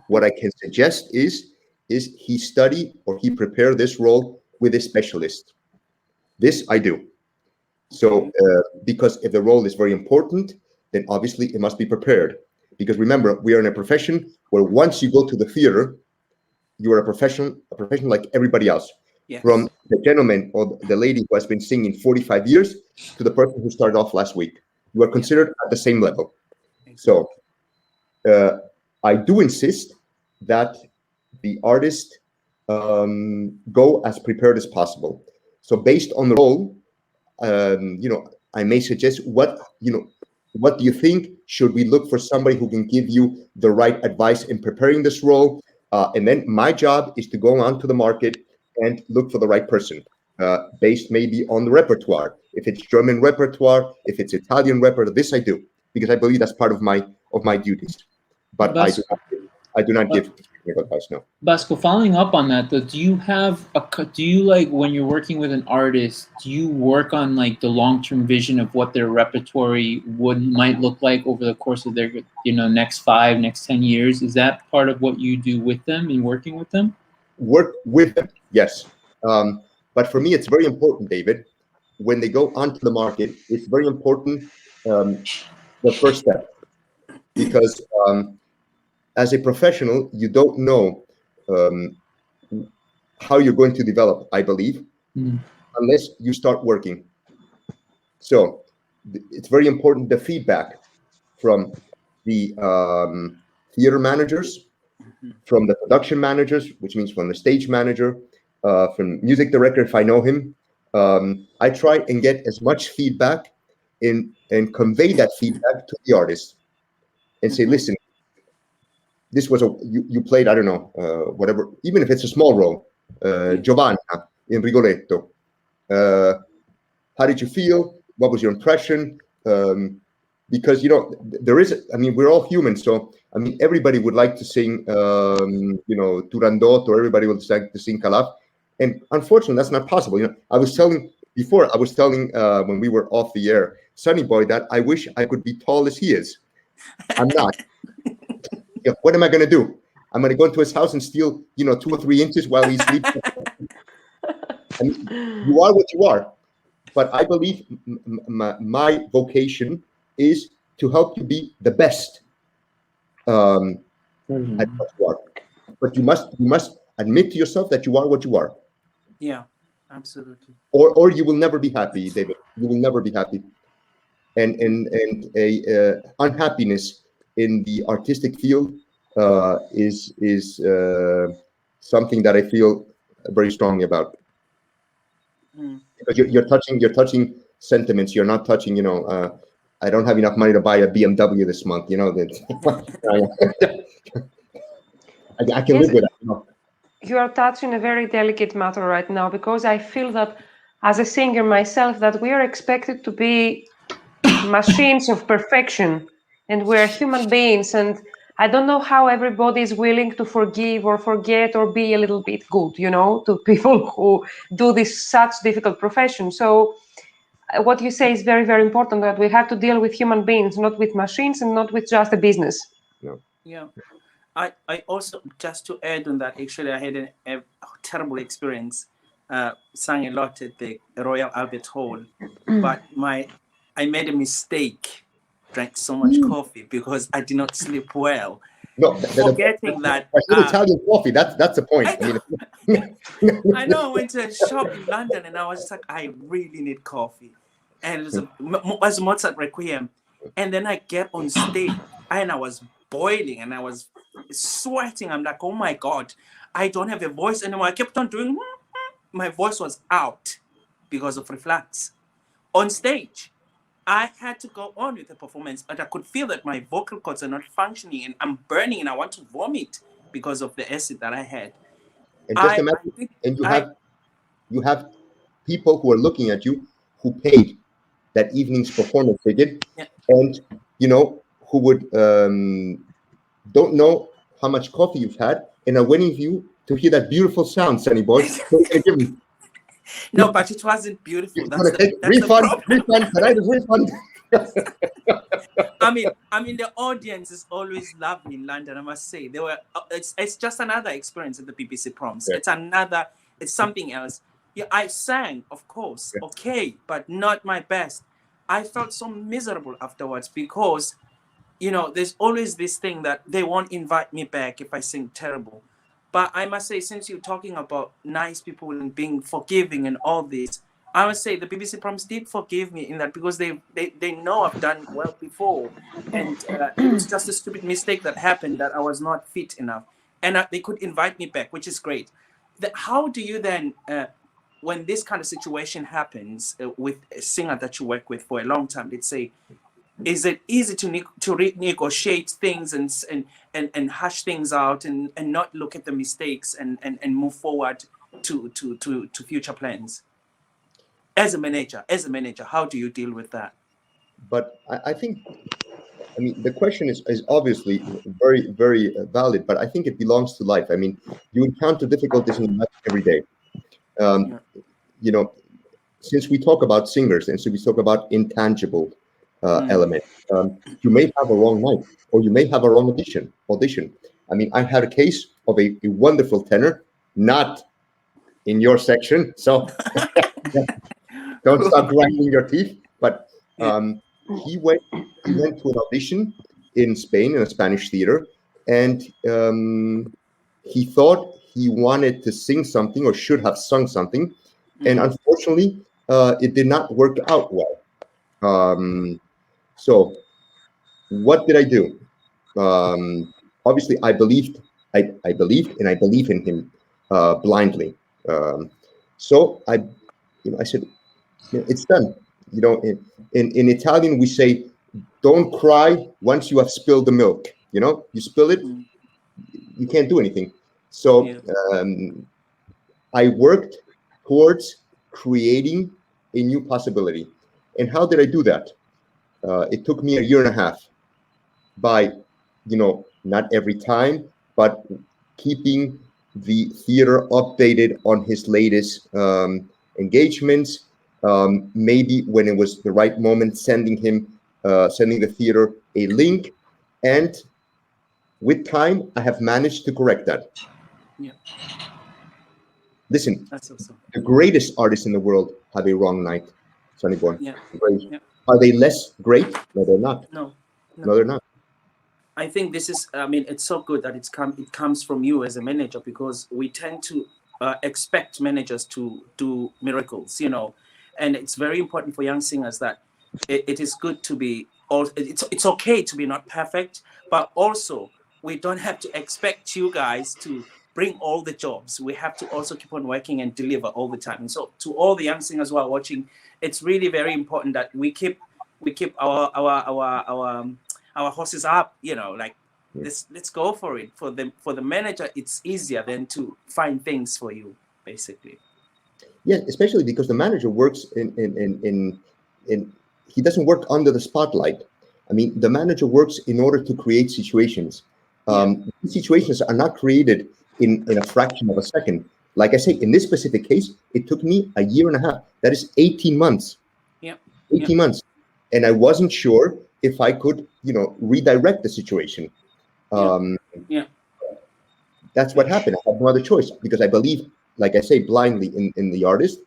Speaker 2: what I can suggest is he study or he prepare this role with a specialist. This I do. So because if the role is very important, then obviously it must be prepared. Because remember, we are in a profession where once you go to the theater, you are a professional like everybody else.
Speaker 3: Yes.
Speaker 2: From the gentleman or the lady who has been singing 45 years to the person who started off last week. You are considered at the same level. So I do insist that the artist go as prepared as possible. So based on the role, I may suggest what do you think? Should we look for somebody who can give you the right advice in preparing this role? And then my job is to go on to the market and look for the right person, based maybe on the repertoire. If it's German repertoire, if it's Italian repertoire, this I do, because I believe that's part of my duties. But I do not give advice. No.
Speaker 4: Vasco, following up on that, though, do you like when you're working with an artist, do you work on like the long-term vision of what their repertoire might look like over the course of their next 10 years? Is that part of what you do with them in working with them?
Speaker 2: Work with them, yes. But for me, it's very important, David, when they go onto the market, it's very important, the first step, because as a professional, you don't know how you're going to develop, I believe, unless you start working. So it's very important, the feedback from the theater managers, from the production managers, which means from the stage manager, from music director, if I know him. I try and get as much feedback and convey that feedback to the artist and say, listen, this was you played, I don't know, whatever, even if it's a small role, Giovanna in Rigoletto. How did you feel? What was your impression? Because there is, we're all human, so everybody would like to sing, Turandot, or everybody would like to sing Calaf, and unfortunately, that's not possible. I was telling when we were off the air, Sonny Boy, that I wish I could be tall as he is. I'm not. What am I going to do? I'm going to go into his house and steal, 2 or 3 inches while he's sleeping. You are what you are. But I believe my vocation is to help you be the best at what you are. But you must admit to yourself that you are what you are.
Speaker 3: Yeah, absolutely.
Speaker 2: Or you will never be happy, David. You will never be happy. And a unhappiness in the artistic field is something that I feel very strongly about. Because you're touching sentiments. You're not touching, I don't have enough money to buy a BMW this month. I can live with that.
Speaker 1: You are touching a very delicate matter right now, because I feel that as a singer myself, that we are expected to be machines of perfection, and we're human beings, and I don't know how everybody is willing to forgive or forget or be a little bit good, to people who do this such difficult profession. So what you say is very, very important, that we have to deal with human beings, not with machines and not with just a business.
Speaker 3: Yeah. I also, just to add on that, actually, I had a terrible experience. Sang a lot at the Royal Albert Hall, but I made a mistake, drank so much coffee because I did not sleep well.
Speaker 2: No,
Speaker 3: forgetting that
Speaker 2: Italian coffee. That's the point.
Speaker 3: I know. I went to a shop in London and I was just like, I really need coffee, and it was Mozart Requiem, and then I get on stage and I was boiling and I was sweating. I'm like, oh my God, I don't have a voice anymore. I kept on doing, my voice was out because of reflux. On stage, I had to go on with the performance, but I could feel that my vocal cords are not functioning and I'm burning and I want to vomit because of the acid that I had.
Speaker 2: And just imagine, and you have people who are looking at you who paid that evening's performance ticket, and who would don't know how much coffee you've had and are waiting for you to hear that beautiful sound, Sonny boy.
Speaker 3: No, but it wasn't beautiful. That's
Speaker 2: refund. Tonight is refund.
Speaker 3: I mean, the audience is always lovely in London. I must say, it's just another experience at the BBC Proms. Yeah. It's something else. Yeah, I sang, of course, okay, but not my best. I felt so miserable afterwards because, there's always this thing that they won't invite me back if I sing terrible. But I must say, since you're talking about nice people and being forgiving and all this, I must say the BBC Proms did forgive me in that, because they know I've done well before, and it was just a stupid mistake that happened, that I was not fit enough, and they could invite me back, which is great. How do you then, when this kind of situation happens with a singer that you work with for a long time, let's say, is it easy to renegotiate things and hash things out and not look at the mistakes and move forward to future plans? As a manager, how do you deal with that?
Speaker 2: But I think, the question is obviously very, very valid, but I think it belongs to life. You encounter difficulties in life every day. Since we talk about singers and so we talk about intangible elements, you may have a wrong night, or you may have a wrong audition. I had a case of a wonderful tenor, not in your section, so don't start grinding your teeth. But he went to an audition in Spain in a Spanish theater, and he thought he wanted to sing something, or should have sung something, and unfortunately, it did not work out well. So what did I do? Obviously, I believed, and I believe in him blindly. So I said, it's done. In Italian, we say, don't cry once you have spilled the milk. You spill it, you can't do anything. So I worked towards creating a new possibility. And how did I do that? It took me 1.5 years by, not every time, but keeping the theater updated on his latest engagements. Maybe when it was the right moment, sending the theater a link, and with time, I have managed to correct that.
Speaker 3: Yeah.
Speaker 2: Listen,
Speaker 3: that's awesome.
Speaker 2: The greatest artists in the world have a wrong night, Sonny boy.
Speaker 3: Yeah.
Speaker 2: Yeah. Are they less great? No, they're not.
Speaker 3: No,
Speaker 2: they're not.
Speaker 3: I think this is, it's so good that it comes from you as a manager, because we tend to expect managers to do miracles, and it's very important for young singers that it is good to be, it's okay to be not perfect, but also we don't have to expect you guys to bring all the jobs. We have to also keep on working and deliver all the time. And so to all the young singers who are watching, it's really very important that we keep our horses up, you know, like let's go for it. For the manager, it's easier than to find things for you, basically.
Speaker 2: Yeah, especially because the manager works in he doesn't work under the spotlight. I mean, the manager works in order to create situations. These situations are not created in a fraction of a second. Like I say, in this specific case, it took me a year and a half. That is 18 months.
Speaker 3: Yeah.
Speaker 2: 18 months. And I wasn't sure if I could, you know, redirect the situation. That's what happened. I had no other choice because I believe, like I say, blindly in the artist,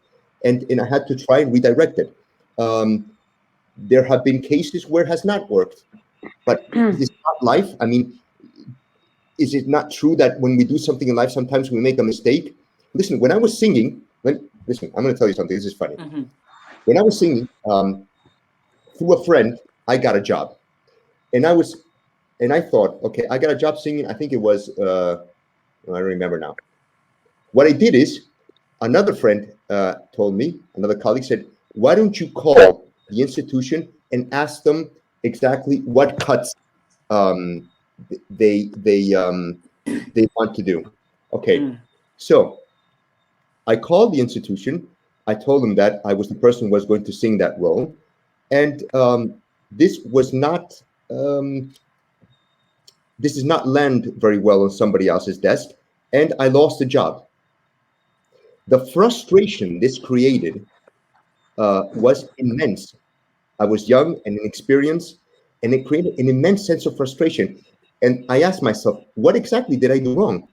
Speaker 2: and I had to try and redirect it. There have been cases where it has not worked, but it's not life. I mean, is it not true that when we do something in life, sometimes we make a mistake? Listen, when I was singing, listen, I'm going to tell you something. This is funny. When I was singing, through a friend, I got a job, and I thought, okay, I got a job singing. I think it was, I don't remember now. What I did is, another friend told me, another colleague said, why don't you call the institution and ask them exactly what cuts they want to do. Okay, so I called the institution. I told them that I was the person who was going to sing that role, and this was not this does not land very well on somebody else's desk, and I lost the job. The frustration this created was immense. I was young and inexperienced, and it created an immense sense of frustration. And I asked myself, what exactly did I do wrong?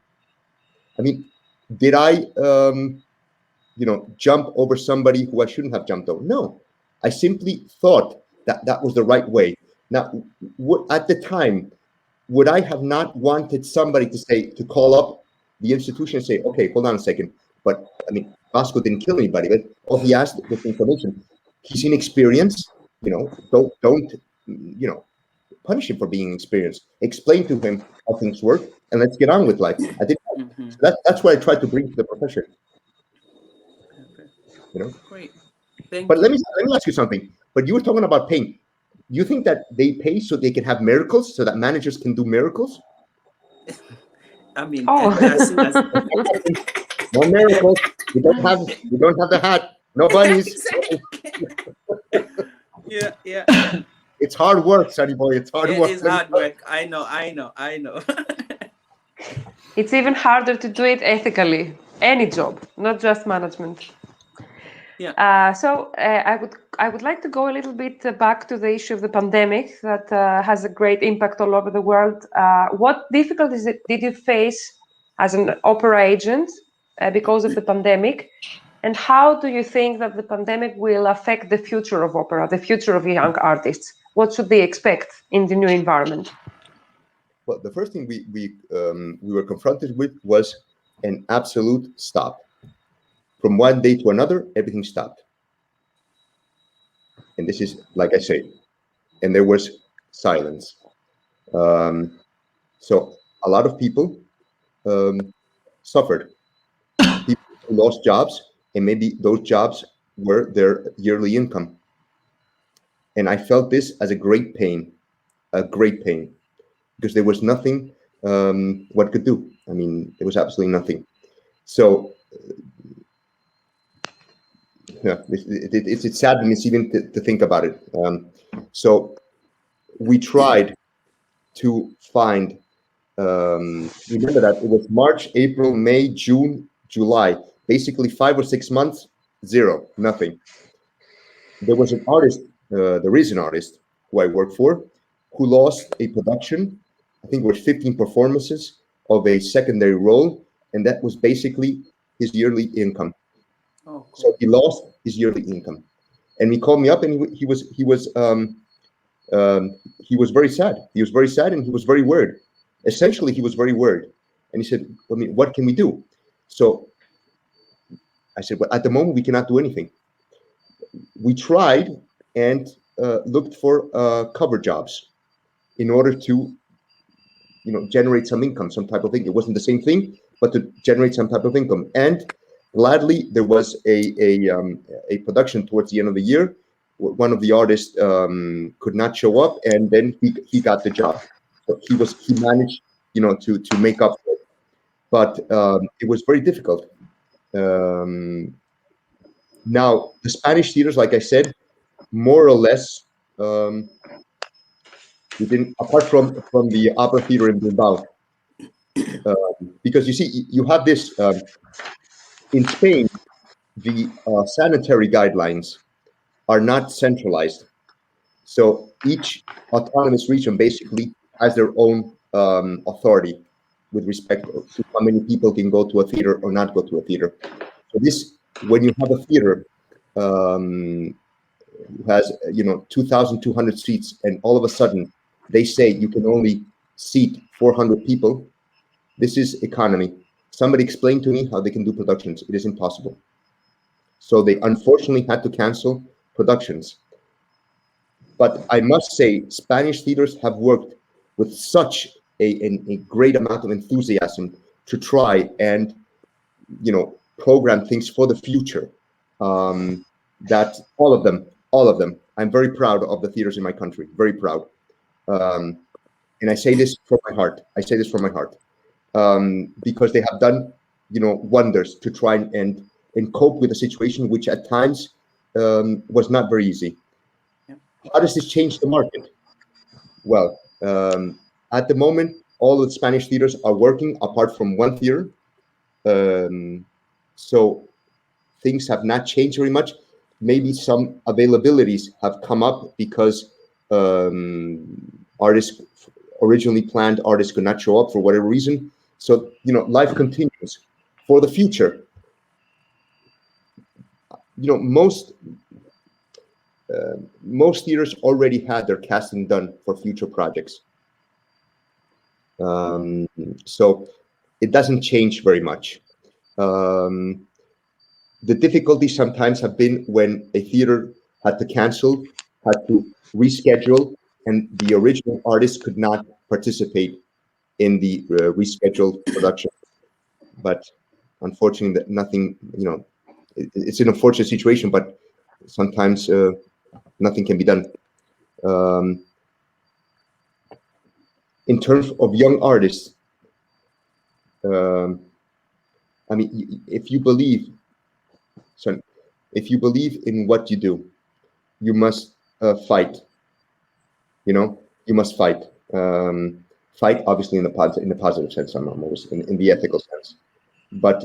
Speaker 2: I mean, did I, jump over somebody who I shouldn't have jumped over? No, I simply thought that that was the right way. Now, at the time, would I have not wanted somebody to call up the institution and say, okay, hold on a second, but I mean, Vasco didn't kill anybody, but all he asked was information. He's inexperienced, don't punish him for being experienced. Explain to him how things work, and let's get on with life. I think that's what I tried to bring to the profession.
Speaker 3: Great.
Speaker 2: But let me ask you something. But you were talking about pain. You think that they pay so they can have miracles, so that managers can do miracles?
Speaker 3: I mean,
Speaker 1: no
Speaker 2: miracles. We don't have the hat. No bunnies.
Speaker 3: Yeah.
Speaker 2: It's hard work, Sonny boy. It's hard work.
Speaker 3: It is hard work. I know.
Speaker 1: It's even harder to do it ethically. Any job, not just management.
Speaker 3: Yeah.
Speaker 1: So I would like to go a little bit back to the issue of the pandemic that has a great impact all over the world. What difficulties did you face as an opera agent because of the pandemic? And how do you think that the pandemic will affect the future of opera, the future of young artists? What should they expect in the new environment?
Speaker 2: Well, the first thing we were confronted with was an absolute stop. From one day to another, everything stopped. And this is, like I say, and there was silence. So a lot of people suffered. People lost jobs, and maybe those jobs were their yearly income. And I felt this as a great pain, because there was nothing what could do. I mean, there was absolutely nothing. So it's sadness even to think about it. So we tried to find, remember that it was March, April, May, June, July, basically 5 or 6 months, zero, nothing. There was an artist, there is an artist who I work for, who lost a production, I think it was 15 performances of a secondary role, and that was basically his yearly income.
Speaker 3: Oh, cool.
Speaker 2: So he lost his yearly income, and he called me up, and he was very sad. He was very sad, and he was very worried. Essentially, he was very worried, and he said, "I mean, what can we do?" So I said, "Well, at the moment, we cannot do anything." We tried and looked for cover jobs in order to, generate some income, some type of thing. It wasn't the same thing, but to generate some type of income. And gladly, there was a production towards the end of the year. One of the artists could not show up, and then he got the job. So he managed, to make up for it. But it was very difficult. Now, the Spanish theaters, like I said, more or less, apart from the Opera Theater in Bilbao, because you see, you have this in Spain, the sanitary guidelines are not centralized. So each autonomous region basically has their own authority with respect to how many people can go to a theater or not go to a theater. So this, when you have a theater who has 2,200 seats, and all of a sudden they say you can only seat 400 people, this is economy. Somebody explained to me how they can do productions. It is impossible. So they unfortunately had to cancel productions. But I must say, Spanish theaters have worked with such a great amount of enthusiasm to try and, program things for the future. That all of them, I'm very proud of the theaters in my country, very proud. And I say this from my heart. Because they have done, wonders to try and cope with a situation which at times was not very easy. How does this change the market? Well, at the moment, all the Spanish theaters are working apart from one theater. So things have not changed very much. Maybe some availabilities have come up because originally planned artists could not show up for whatever reason. So, life continues. For the future, most theaters already had their casting done for future projects. So it doesn't change very much. The difficulties sometimes have been when a theater had to cancel, had to reschedule, and the original artist could not participate in the rescheduled production. But unfortunately, that nothing, it's an unfortunate situation, but sometimes nothing can be done. In terms of young artists, if you believe in what you do, you must fight. You must fight. Fight, obviously, in the positive sense. I'm always in the ethical sense, but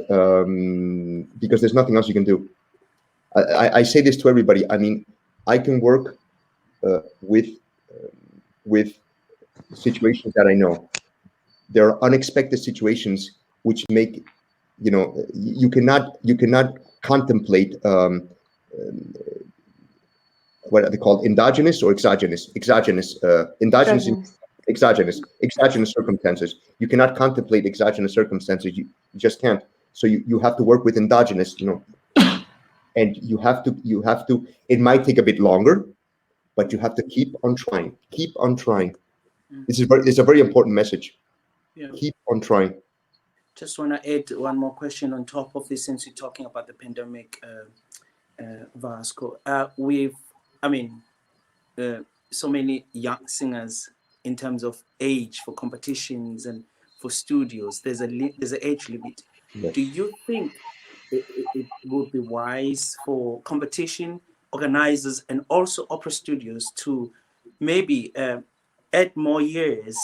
Speaker 2: because there's nothing else you can do. I say this to everybody. I can work with situations that I know. There are unexpected situations which make, you cannot contemplate what are they called, endogenous or exogenous? Exogenous circumstances. You cannot contemplate exogenous circumstances. You just can't. So you have to work with endogenous, and you have to. It might take a bit longer, but you have to keep on trying. Keep on trying. This is a very important message.
Speaker 3: Yeah.
Speaker 2: Keep on trying.
Speaker 3: Just want to add one more question on top of this, since you're talking about the pandemic, Vasco. So many young singers in terms of age for competitions and for studios. There's an age limit.
Speaker 2: Yes.
Speaker 3: Do you think it would be wise for competition organizers and also opera studios to maybe add more years?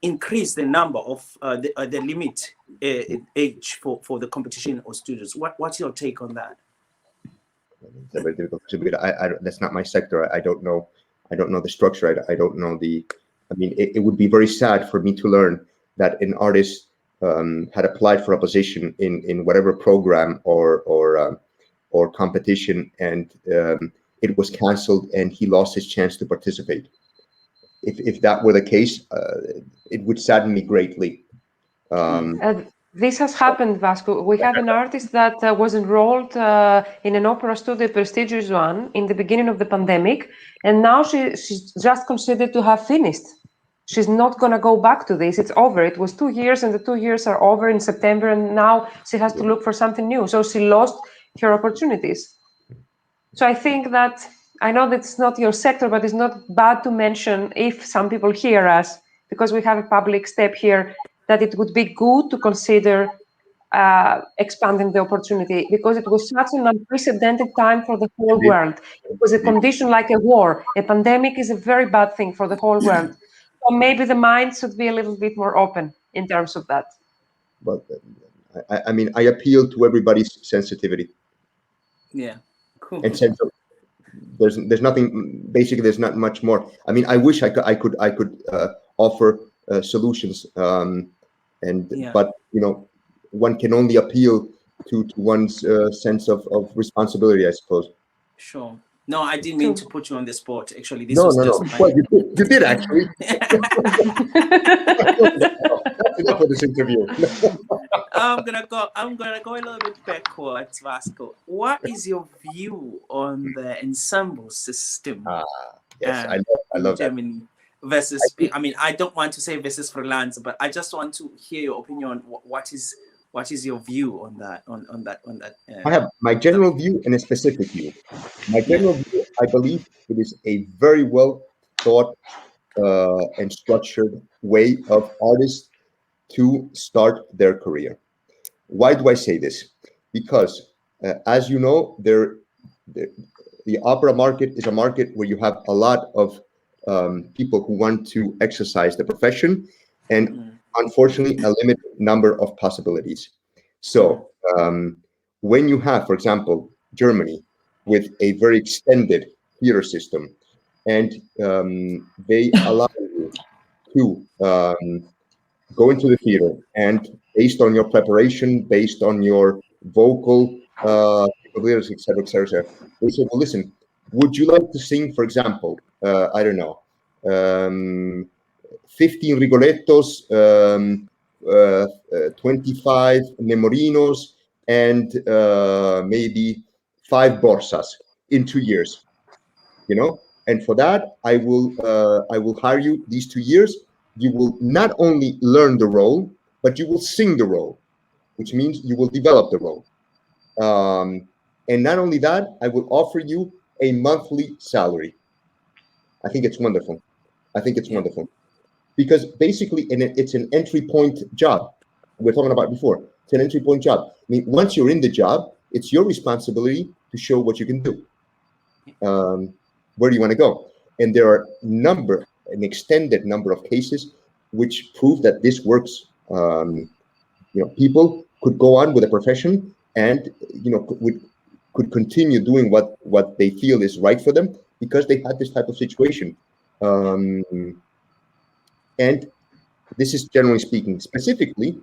Speaker 3: Increase the number of the limit age for the competition or studios. What's your take on that?
Speaker 2: It's a very difficult question. I that's not my sector. I don't know the structure. I don't know the. It would be very sad for me to learn that an artist had applied for a position in whatever program or competition, and it was canceled, and he lost his chance to participate. If that were the case, it would sadden me greatly.
Speaker 1: This has happened, Vasco. We have an artist that was enrolled in an opera studio, a prestigious one, in the beginning of the pandemic, and now she's just considered to have finished. She's not going to go back to this. It's over. It was 2 years, and the 2 years are over in September, and now she has to look for something new. So she lost her opportunities. So I think that, I know that's not your sector, but it's not bad to mention, if some people hear us, because we have a public step here, that it would be good to consider expanding the opportunity, because it was such an unprecedented time for the whole world. It was a condition like a war. A pandemic is a very bad thing for the whole world. So maybe the mind should be a little bit more open in terms of that.
Speaker 2: But I mean, I appeal to everybody's sensitivity.
Speaker 3: Yeah, cool.
Speaker 2: And sense of, there's nothing, basically there's not much more. I mean, I wish I could offer solutions, but you know, one can only appeal to one's sense of responsibility, I suppose.
Speaker 3: Sure. No, I didn't mean to put you on the spot. Actually, this
Speaker 2: no.
Speaker 3: my...
Speaker 2: Well, you did actually. That's enough for this interview.
Speaker 3: I'm gonna go a little bit backwards, Vasco. What is your view on the ensemble system?
Speaker 2: Yes, I love
Speaker 3: Germany
Speaker 2: that.
Speaker 3: Versus, I mean, I don't want to say versus freelance, but I just want to hear your opinion on what is your view on that?
Speaker 2: I have my general view and a specific view. My general view, I believe it is a very well thought and structured way of artists to start their career. Why do I say this? Because, as you know, the opera market is a market where you have a lot of people who want to exercise the profession, and unfortunately, a limited number of possibilities. So, when you have, for example, Germany with a very extended theater system, and they allow you to go into the theater, and based on your preparation, based on your vocal capabilities, etc., they say, well, listen, would you like to sing, for example, I don't know, 15 Rigolettos, 25 Nemorinos, and maybe 5 Borsas in 2 years, you know? And for that, I will hire you these 2 years. You will not only learn the role, but you will sing the role, which means you will develop the role. And not only that, I will offer you a monthly salary. I think it's wonderful. Wonderful. Because basically, it's an entry point job. We're talking about before. It's an entry point job. I mean, once you're in the job, it's your responsibility to show what you can do. Where do you want to go? And there are an extended number of cases which prove that this works. You know, people could go on with a profession, and you know, could continue doing what they feel is right for them because they had this type of situation. And this is generally speaking. Specifically,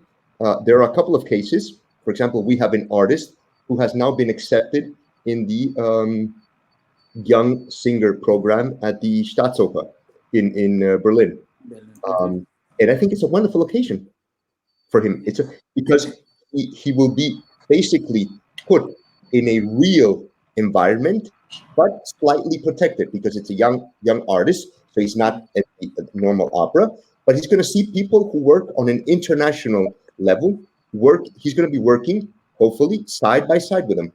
Speaker 2: there are a couple of cases. For example, we have an artist who has now been accepted in the young singer program at the Staatsoper in Berlin. And I think it's a wonderful occasion for him. Because he will be basically put in a real environment, but slightly protected because it's a young artist. So he's not at the normal opera, but he's going to see people who work on an international level. He's going to be working, hopefully, side by side with them.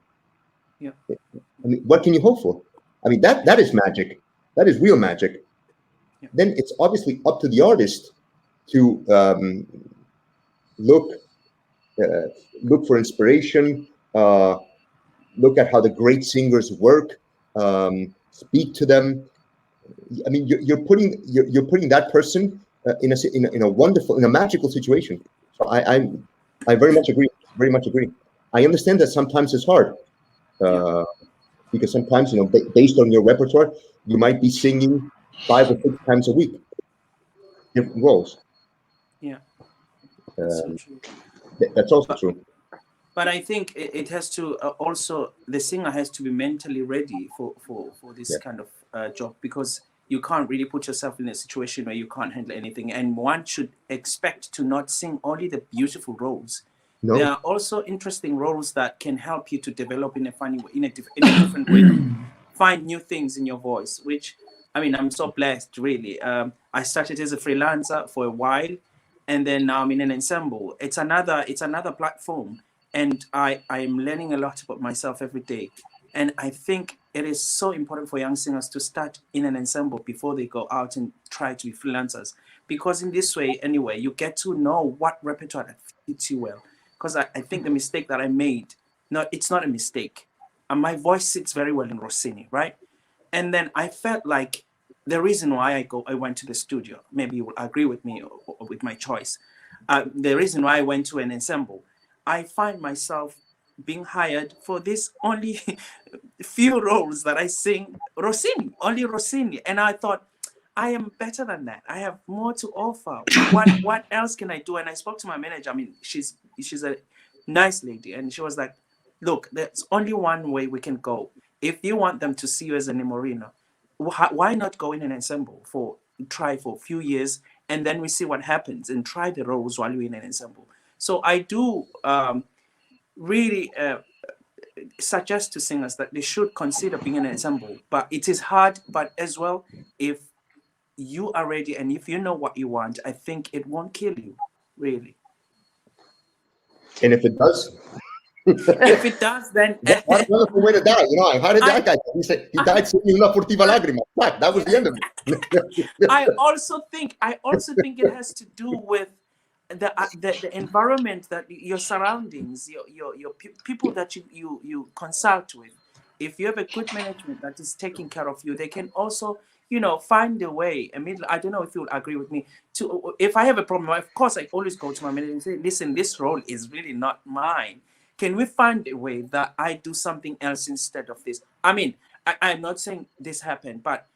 Speaker 3: Yeah.
Speaker 2: I mean, what can you hope for? I mean, that is magic. That is real magic. Yeah. Then it's obviously up to the artist to look for inspiration, look at how the great singers work, speak to them. I mean, you're putting that person in a magical situation. So I very much agree. Very much agree. I understand that sometimes it's hard. Because sometimes, you know, based on your repertoire, you might be singing 5 or 6 times a week, different roles.
Speaker 3: Yeah, that's so true.
Speaker 2: That's also true.
Speaker 3: But I think it has to also, the singer has to be mentally ready for this kind of job, because you can't really put yourself in a situation where you can't handle anything, and one should expect to not sing only the beautiful roles. No. There are also interesting roles that can help you to develop in a funny way, in a different way, find new things in your voice, which I mean, I'm so blessed, really. I started as a freelancer for a while, and then now I'm in an ensemble. It's another platform, and I'm learning a lot about myself every day. And I think it is so important for young singers to start in an ensemble before they go out and try to be freelancers. Because in this way, anyway, you get to know what repertoire that fits you well. Because I think the mistake that I made, no, it's not a mistake. And my voice sits very well in Rossini, right? And then I felt like the reason why I went to the studio, maybe you will agree with me or with my choice. The reason why I went to an ensemble, I find myself being hired for this only few roles that I sing Rossini, only Rossini. And I thought, I am better than that. I have more to offer. What else can I do? And I spoke to my manager. I mean, she's a nice lady. And she was like, look, there's only one way we can go. If you want them to see you as a Nemorino, why not go in an ensemble try for a few years, and then we see what happens and try the roles while you're in an ensemble. So I do really suggest to singers that they should consider being an ensemble, but it is hard. But as well, if you are ready and if you know what you want, I think it won't kill you, really.
Speaker 2: And if it does,
Speaker 3: if it does, then
Speaker 2: what a wonderful way to die. You know, how did that guy? He said he died singing Una Furtiva Lagrima. That was the end of it.
Speaker 3: I also think it has to do with the environment, that your surroundings, your people that you consult with. If you have a good management that is taking care of you, they can also, find a way. I mean, I don't know if you'll agree with me. If I have a problem, of course, I always go to my manager and say, listen, this role is really not mine. Can we find a way that I do something else instead of this? I mean, I'm not saying this happened, but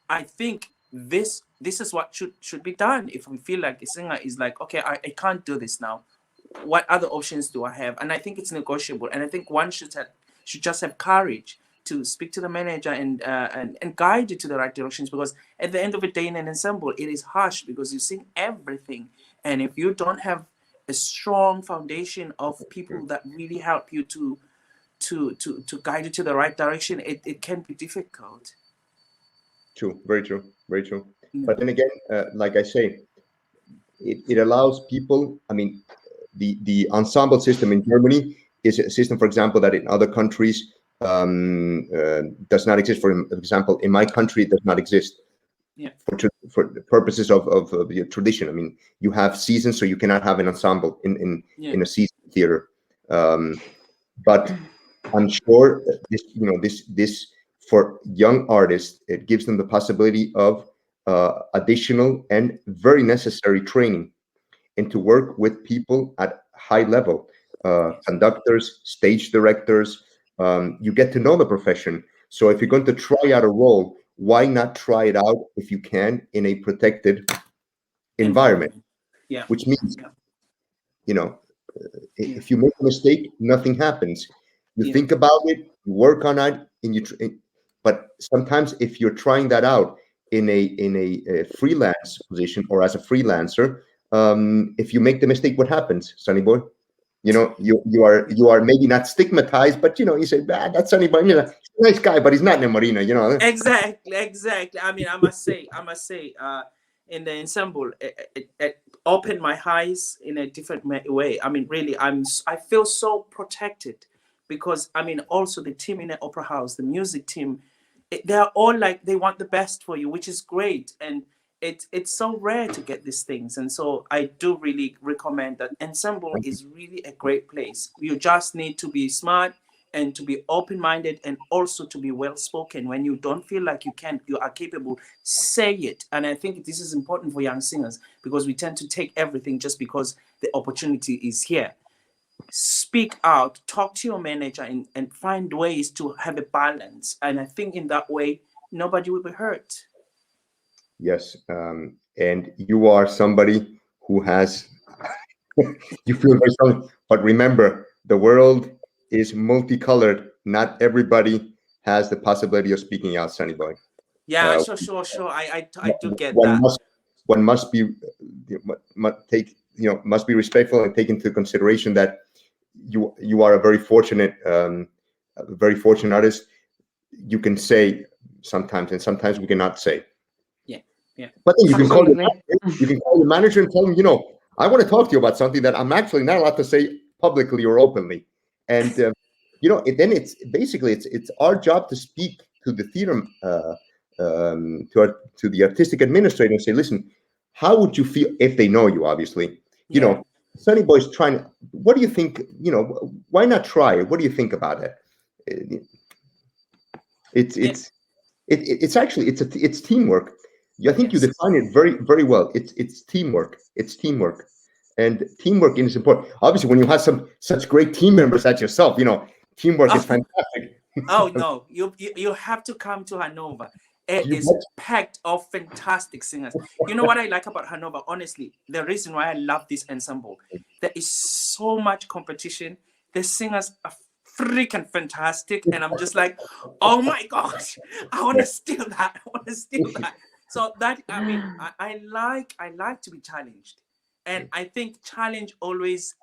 Speaker 3: I think this is what should be done. If we feel like a singer is like, okay, I can't do this now, what other options do I have? And I think it's negotiable. And I think one should just have courage to speak to the manager and guide you to the right directions. Because at the end of the day, in an ensemble, it is harsh because you sing everything. And if you don't have a strong foundation of people that really help you to guide you to the right direction, it can be difficult.
Speaker 2: True, very true, very true. Yeah. But then again, like I say, it allows people. I mean, the ensemble system in Germany is a system, for example, that in other countries does not exist. For example, in my country, it does not exist.
Speaker 3: Yeah.
Speaker 2: For the purposes of the tradition. I mean, you have seasons, so you cannot have an ensemble in a season theater. But I'm sure this for young artists, it gives them the possibility of additional and very necessary training, and to work with people at high level, conductors, stage directors. You get to know the profession. So if you're going to try out a role, why not try it out, if you can, in a protected environment?
Speaker 3: Yeah.
Speaker 2: Which means, if you make a mistake, nothing happens. You think about it, you work on it, and but sometimes if you're trying that out in a freelance position or as a freelancer, if you make the mistake, what happens, Sonny Boy? You are maybe not stigmatized, but you say, that's Sonny Boy, he's a nice guy, but he's not Nemorino,
Speaker 3: Exactly. I mean, I must say, in the ensemble, it opened my eyes in a different way. I mean, really, I feel so protected, because I mean, also the team in the opera house, the music team, they're all like, they want the best for you, which is great. And it's so rare to get these things. And so I do really recommend that ensemble is really a great place. You just need to be smart and to be open-minded, and also to be well-spoken. When you don't feel like you are capable, say it. And I think this is important for young singers, because we tend to take everything just because the opportunity is here. Speak out, talk to your manager, and find ways to have a balance. And I think in that way, nobody will be hurt.
Speaker 2: Yes. And you are somebody who has, you feel very strong, but remember, the world is multicolored. Not everybody has the possibility of speaking out, Sonny Boy.
Speaker 3: Yeah, sure. I do get that.
Speaker 2: One must be must be respectful and take into consideration that you are a very fortunate artist. You can say sometimes, and sometimes we cannot say.
Speaker 3: Yeah.
Speaker 2: But then you can call your manager and tell him, you know, I want to talk to you about something that I'm actually not allowed to say publicly or openly. And you know, then it's basically it's our job to speak to the theater, to the artistic administrator and say, listen, how would you feel if they know you? Obviously, you know, Sonny Boy's trying. What do you think? You know, why not try it? What do you think about it? It's actually it's teamwork. I think you define it very, very well. It's teamwork. It's teamwork, and teamwork is important. Obviously, when you have such great team members as yourself, you know, teamwork is fantastic.
Speaker 3: Oh no, you have to come to Hanover. It is packed of fantastic singers. You know what I like about Hanover? Honestly, the reason why I love this ensemble, there is so much competition. The singers are freaking fantastic, and I'm just like, oh my gosh, I want to steal that. I want to steal that. So that, I mean, I like to be challenged, and I think challenge always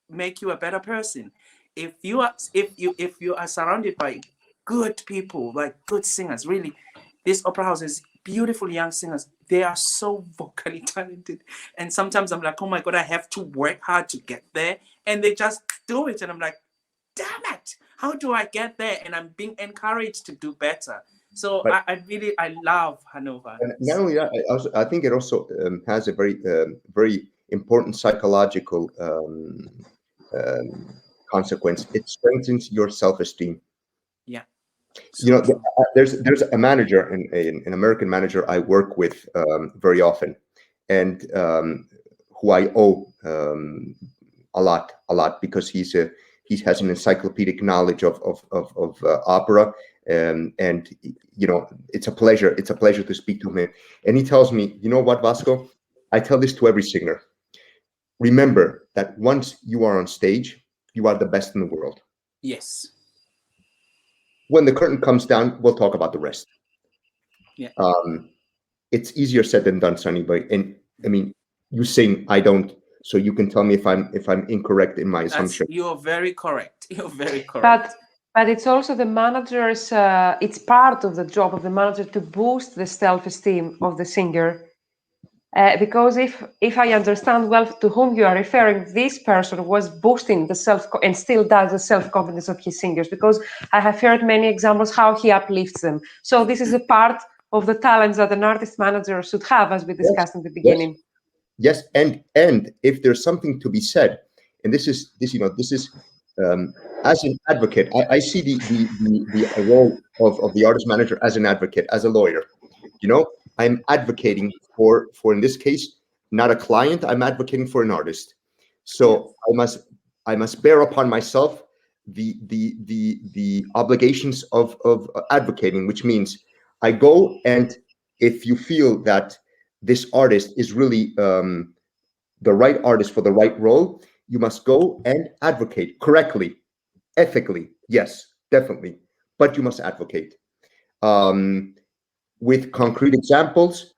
Speaker 3: make you a better person. If you are surrounded by good people, like good singers, really, this opera house is beautiful young singers. They are so vocally talented, and sometimes I'm like, oh my god, I have to work hard to get there, and they just do it, and I'm like, damn it, how do I get there? And I'm being encouraged to do better. So I love Hanover.
Speaker 2: And not only that, I think it also has a very important psychological consequence. It strengthens your self-esteem.
Speaker 3: Yeah.
Speaker 2: So you know, there's a manager, an American manager I work with very often, and who I owe a lot because he has an encyclopedic knowledge of opera. And you know, it's a pleasure to speak to him. And he tells me, you know what, Vasco, I tell this to every singer. Remember that once you are on stage, you are the best in the world.
Speaker 3: Yes.
Speaker 2: When the curtain comes down, we'll talk about the rest.
Speaker 3: Yeah.
Speaker 2: It's easier said than done, Sonny. But and I mean, you sing, I don't. So you can tell me if I'm incorrect in my assumption.
Speaker 3: You're very correct. You're very correct.
Speaker 1: But it's also the manager's, it's part of the job of the manager to boost the self-esteem of the singer. Because if I understand well to whom you are referring, this person was boosting the and still does the self-confidence of his singers, because I have heard many examples how he uplifts them. So this is a part of the talents that an artist manager should have, as we discussed in the beginning.
Speaker 2: Yes, and if there's something to be said, and this is as an advocate, I see the role of the artist manager as an advocate, as a lawyer. You know, I'm advocating for in this case, not a client. I'm advocating for an artist. So I must bear upon myself the obligations of advocating, which means I go, and if you feel that this artist is really the right artist for the right role, you must go and advocate correctly, ethically. Yes, definitely, but you must advocate with concrete examples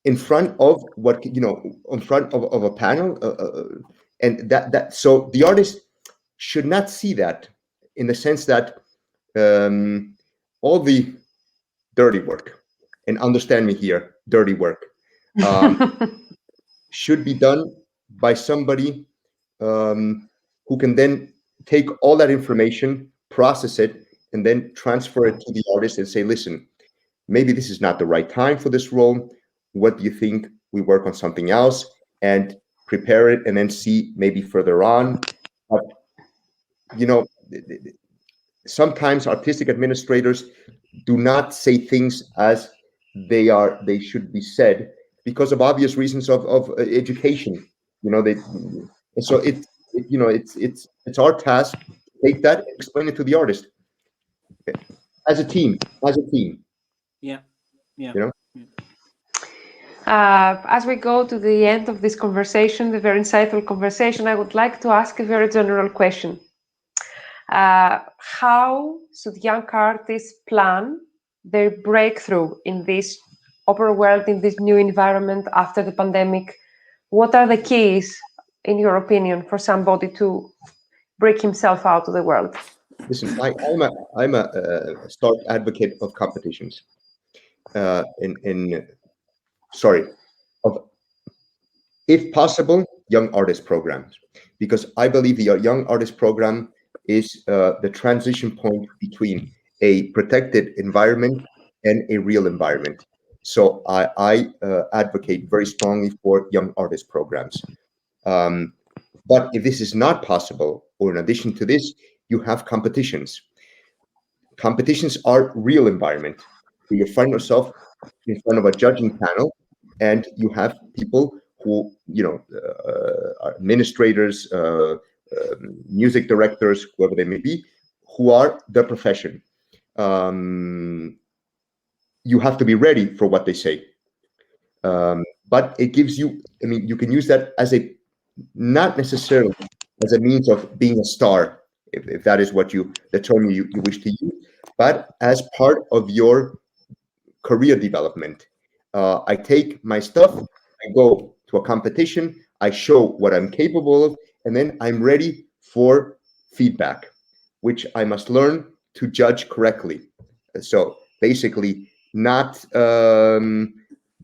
Speaker 2: in front of in front of a panel, and that so the artist should not see that in the sense that all the dirty work, and understand me here, dirty work should be done by somebody who can then take all that information, process it, and then transfer it to the artist and say, listen, maybe this is not the right time for this role. What do you think we work on something else, and prepare it, and then see maybe further on. But you know, sometimes artistic administrators do not say things as they should be said because of obvious reasons of education. You know, and so it's our task to take that and explain it to the artist as a team.
Speaker 3: Yeah.
Speaker 2: You know.
Speaker 1: As we go to the end of this conversation, the very insightful conversation, I would like to ask a very general question. How should young artists plan their breakthrough in this opera world, in this new environment after the pandemic? What are the keys, in your opinion, for somebody to break himself out to the world?
Speaker 2: Listen, I'm a stark advocate of competitions. if possible, young artist programs, because I believe the young artist program is the transition point between a protected environment and a real environment. So I advocate very strongly for young artist programs. But if this is not possible, or in addition to this, you have competitions. Competitions are real environment. You find yourself in front of a judging panel, and you have people who, are administrators, music directors, whoever they may be, who are their profession. You have to be ready for what they say. But it gives you, you can use that as not necessarily as a means of being a star, if that is what the term you wish to use, but as part of your career development. I take my stuff, I go to a competition, I show what I'm capable of, and then I'm ready for feedback, which I must learn to judge correctly. So basically, not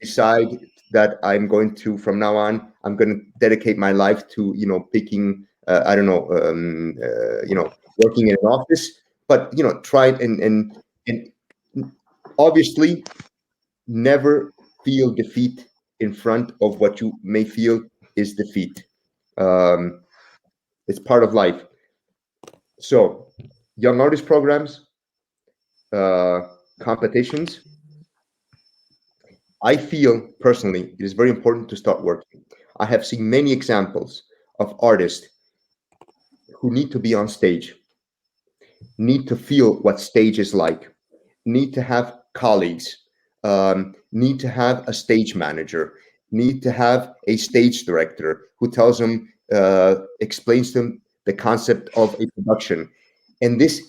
Speaker 2: decide that I'm going to, from now on, I'm going to dedicate my life to, picking, working in an office, but, try it and obviously never feel defeat in front of what you may feel is defeat. It's part of life. So, young artist programs, competitions. I feel personally it is very important to start working. I have seen many examples of artists who need to be on stage, need to feel what stage is like, need to have colleagues, need to have a stage manager, need to have a stage director who tells them, explains to them the concept of a production. And this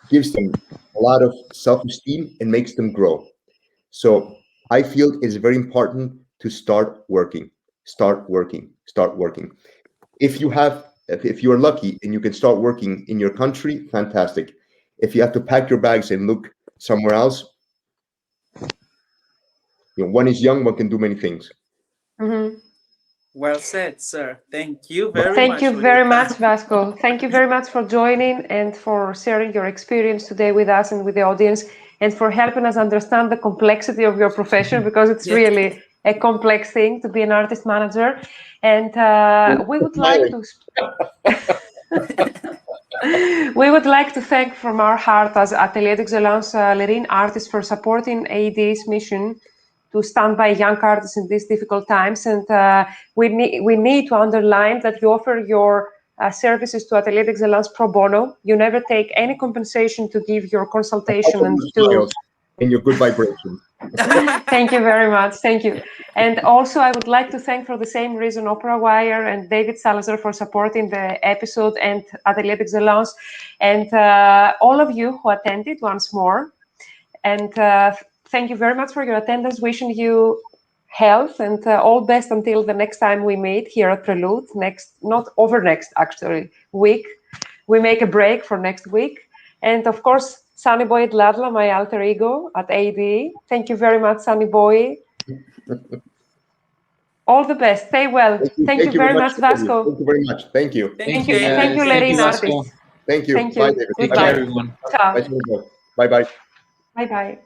Speaker 2: gives them a lot of self-esteem and makes them grow. So I feel it's very important to start working. If you're lucky and you can start working in your country, fantastic. If you have to pack your bags and look somewhere else, one is young, one can do many things.
Speaker 1: Mm-hmm.
Speaker 3: Well said, sir. Thank you very much.
Speaker 1: Thank you very much, Vasco. Thank you very much for joining and for sharing your experience today with us and with the audience, and for helping us understand the complexity of your profession, because it's really a complex thing to be an artist manager. And we would like to we would like to thank from our heart as Atelier d'Excellence Lerin artists for supporting AdE's mission to stand by young artists in these difficult times. And we need to underline that you offer your services to Atelier d'Excellence pro bono. You never take any compensation to give your consultation and to...
Speaker 2: And your good vibration.
Speaker 1: Thank you very much. Thank you. And also, I would like to thank, for the same reason, Operawire and David Salazar for supporting the episode, and Atelier d'Excellence, and all of you who attended once more. And thank you very much for your attendance. Wishing you health and all best until the next time we meet here at Prelude. Not over next, actually, week. We make a break for next week. And of course, Sunny Boy Dladla, my alter ego at AdE. Thank you very much, Sunny Boy. All the best. Stay well. Thank you very much, Vasco.
Speaker 2: Thank you very much. Thank you.
Speaker 1: Thank you. Thank you, Lerin artists.
Speaker 2: Thank you.
Speaker 1: Thank you.
Speaker 2: Bye, David.
Speaker 1: Goodbye.
Speaker 4: Take care, everyone.
Speaker 1: Ciao.
Speaker 2: Bye-bye.
Speaker 1: Bye-bye.